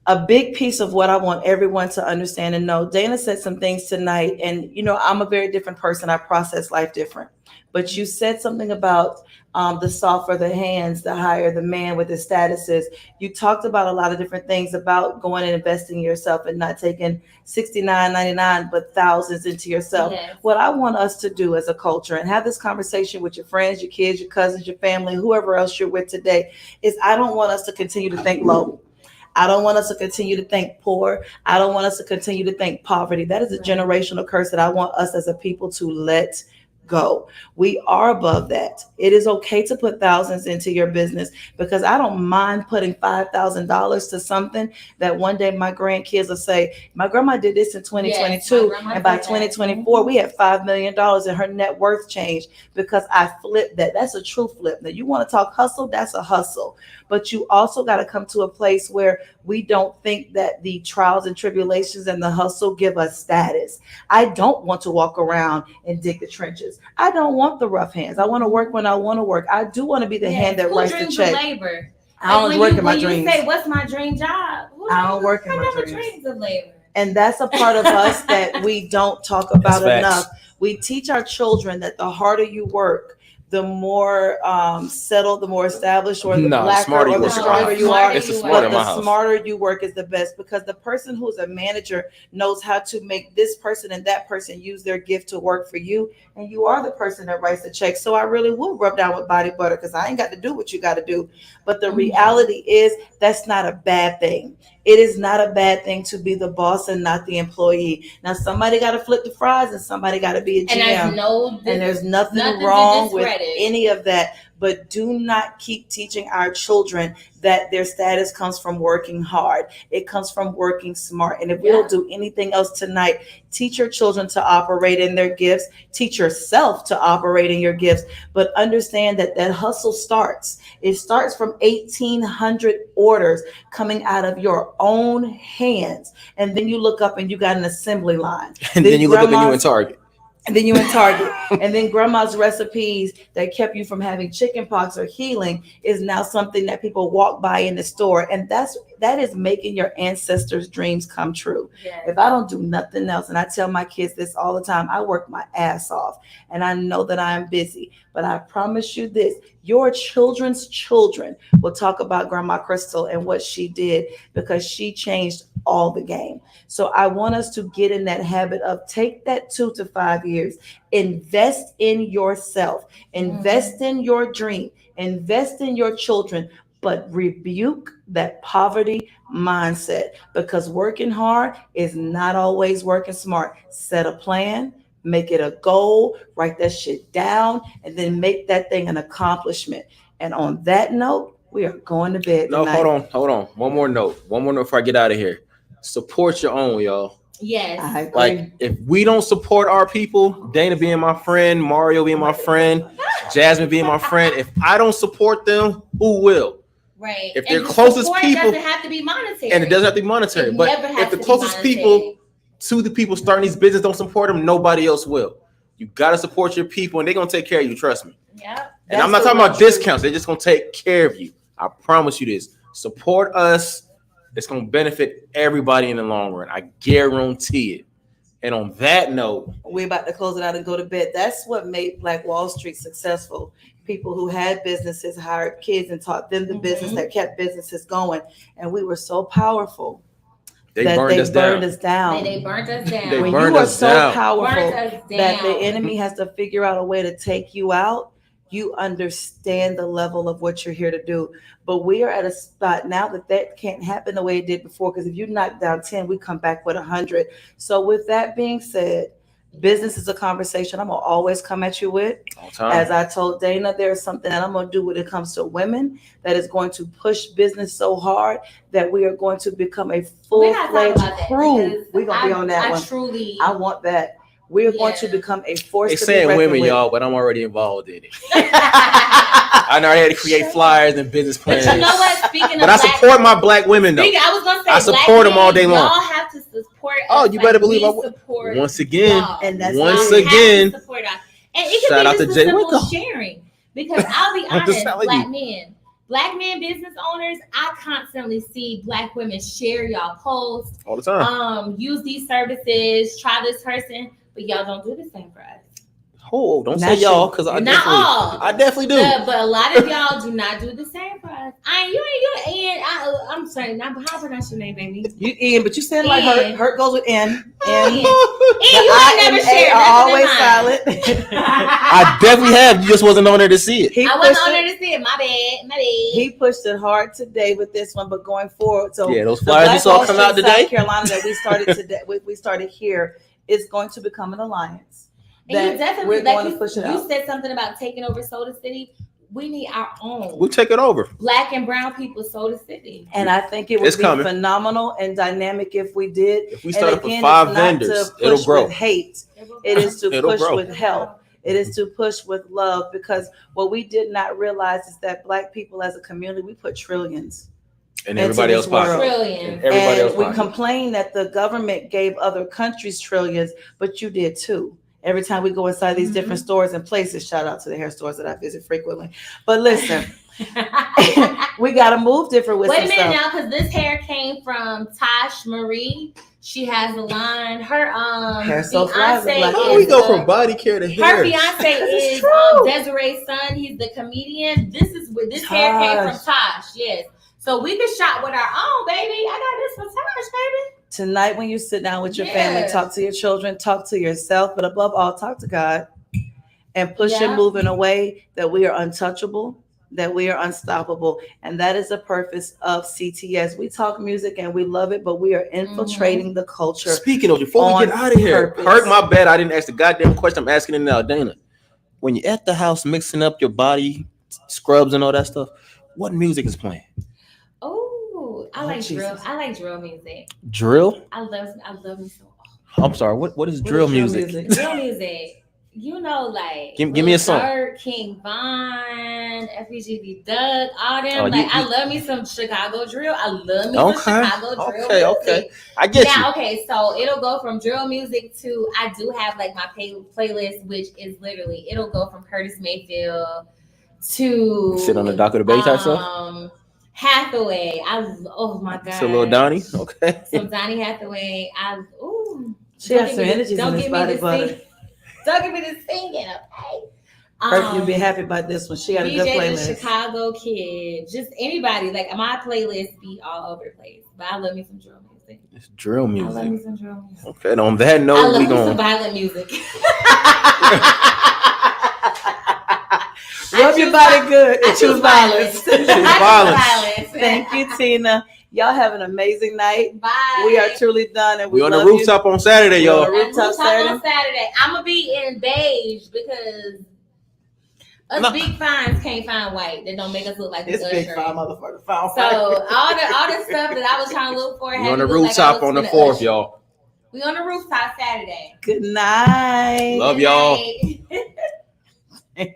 a big piece of what I want everyone to understand and know, Dana said some things tonight, and I'm a very different person. I process life different. But you said something about the softer the hands, the higher the man with his statuses. You talked about a lot of different things about going and investing in yourself and not taking $69.99, but thousands into yourself. Yes. What I want us to do as a culture, and have this conversation with your friends, your kids, your cousins, your family, whoever else you're with today, is I don't want us to continue to think low. I don't want us to continue to think poor. I don't want us to continue to think poverty. That is a generational curse that I want us as a people to let go. We are above that. It is okay to put thousands into your business, because I don't mind putting $5,000 to something that one day my grandkids will say, my grandma did this in 2022, and by 2024 we had $5 million and her net worth changed because I flipped that. That's a true flip. Now you want to talk hustle, that's a hustle. But you also got to come to a place where we don't think that the trials and tribulations and the hustle give us status. I don't want to walk around and dig the trenches. I don't want the rough hands. I want to work when I want to work. I do want to be the hand that writes the check. Labor? I don't work in my dreams. When you say, what's my dream job? I don't work in my dreams of labor. And that's a part of us that we don't talk about enough. We teach our children that the harder you work, the more settled, the more established, or the blacker or the stronger you are. But the smarter you work is the best, because the person who's a manager knows how to make this person and that person use their gift to work for you. And you are the person that writes the check. So I really will rub down with body butter, because I ain't got to do what you got to do. But the reality is that's not a bad thing. It is not a bad thing to be the boss and not the employee. Now, somebody got to flip the fries and somebody got to be a GM. And there's nothing wrong with any of that. But do not keep teaching our children that their status comes from working hard. It comes from working smart. And if we don't do anything else tonight, teach your children to operate in their gifts. Teach yourself to operate in your gifts. But understand that that hustle starts. It starts from 1,800 orders coming out of your own hands. And then you look up and you got an assembly line. And then you look up and you in Target. And then you in Target. And then grandma's recipes that kept you from having chicken pox or healing is now something that people walk by in the store. And that is making your ancestors' dreams come true. Yes. If I don't do nothing else, and I tell my kids this all the time, I work my ass off and I know that I'm busy. But I promise you this, your children's children will talk about Grandma Crystal and what she did because she changed all the game. So I want us to get in that habit of take that 2 to 5 years, invest in yourself, invest in your dream, invest in your children, but rebuke that poverty mindset because working hard is not always working smart. Set a plan, make it a goal, write that shit down, and then make that thing an accomplishment. And on that note, we are going to bed No, tonight. hold on. One more note before I get out of here. Support your own, y'all. Yes. I agree. Like, if we don't support our people, Dana being my friend, Mario being my friend, Jasmine being my friend, if I don't support them, who will? Right. If And they're the closest support people, doesn't have to be monetary. and it doesn't have to be monetary, It but never has if the to be closest monetary. people to the people starting these businesses don't support them, nobody else will. You got to support your people, and they're going to take care of you. Trust me. Yep. And I'm not talking about discounts. They're just going to take care of you. I promise you this. Support us. It's going to benefit everybody in the long run. I guarantee it. And on that note, we're about to close it out and go to bed. That's what made Black Wall Street successful. People who had businesses hired kids and taught them the business that kept businesses going. And we were so powerful they burned us down. They burnt us down. They when burned you are us so down. powerful Burnt us that the down. enemy has to figure out a way to take you out, you understand the level of what you're here to do. But we are at a spot now that can't happen the way it did before, because if you knock down 10, we come back with 100. So with that being said, business is a conversation I'm going to always come at you with. All time. As I told Dana, there's something that I'm going to do when it comes to women that is going to push business so hard that we are going to become a full-fledged crew. We're going to be on that one. I want that. We're going to become a force. They to be saying reckoned women, with. y'all, but I'm already involved in it. I know I had to create flyers and business plans. But you know what? Speaking but of I support my black women, though. I was going to say, I support them all day long. Y'all have to support us. Oh, you better believe I support once again. y'all. And that's once it. again. Support us. And it Shout out can to be just Jay a simple Winkle. sharing. Because I'll be I'm just honest, telling black men business owners, I constantly see black women share y'all posts. All the time. Use these services, try this person, but y'all don't do the same for us. Oh, don't Not say y'all, you. because I Not all. definitely do. But a lot of y'all do not do the same for us. I'm sorry, not how I pronounce your name, baby. You Ian, but you said like Ian. hurt goes with N. Ian, And you the ain't never INA shared are nothing of always mine. silent. I definitely have. You just wasn't on there to see it. I wasn't on there to see it. My bad. He pushed it hard today with this one, but going forward, so Yeah, those the flyers you Black saw Wall come out Street, today. South Carolina, that we started today, we started here, is going to become an alliance. And you definitely, we're going like to push it you out. said something about taking over Soda City. We need our own We'll take it over. black and brown people Soda City. And I think it would It's be coming. phenomenal and dynamic if we did. If we start up with again, 5 it's not vendors, to push it'll grow. with hate. It is to It'll push grow. with help. It is to push with love, because what we did not realize is that black people as a community, we put trillions. And into everybody this else pocket. world. Trillions. Everybody else And we pocket. complain that the government gave other countries trillions, but you did too. Every time we go inside these different stores and places, shout out to the hair stores that I visit frequently. But listen, we got to move different with Wait a some minute stuff. now, because this hair came from Tosh Marie. She has a line. Her Hair so fly, fiance like- How do we is go from body care to her hair? fiance It's is true. Desiree's son. He's the comedian. This is where this hair came from Tosh. Yes. So we can shop with our own, baby. I got this for Tosh, baby. Tonight, when you sit down with your family, Yes. talk to your children, talk to yourself, but above all, talk to God, and push Yeah. and move in a way that we are untouchable, that we are unstoppable. And that is the purpose of CTS. We talk music and we love it, but we are infiltrating the culture. Speaking of, before we on get out of here, purpose. hurt my bad. I didn't ask the goddamn question. I'm asking it now, Dana. When you're at the house mixing up your body scrubs and all that stuff, what music is playing? Oh, I Oh, like drill. Jesus. I like drill music. Drill? I love me so. I'm sorry. What is drill music? Drill music. you know, like Give me a song. Dirk, King Von, FBGB Doug, all them. Oh, I love me some Chicago drill. I love me some Chicago drill music. Okay. I get you. Okay, so it'll go from drill music to, I do have like my playlist, which is literally, it'll go from Curtis Mayfield to Sit on the dock of the bay type stuff. Hathaway. Oh my god. So little Donnie. Okay. Some Donnie Hathaway. She has some energy in this body butter. Don't give me this singing, okay? You'll be happy about this one. She got a good DJ playlist. the Chicago Kid, just anybody. Like my playlist be all over the place, but I love me some drill music. It's drill music. I love me some drill music. Okay, and on that note, I love me some violent music. Rub your body good and choose violence. Choose violence. Thank you, Tina. Y'all have an amazing night. Bye. We are truly done, and we on the rooftop on Saturday, y'all. Rooftop on Saturday. I'm gonna be in beige because us big fines can't find white. That don't make us look like this big fine motherfucker. So all the stuff that I was trying to look for. We on the rooftop on the 4th, y'all. We on the rooftop Saturday. Good night. Love y'all.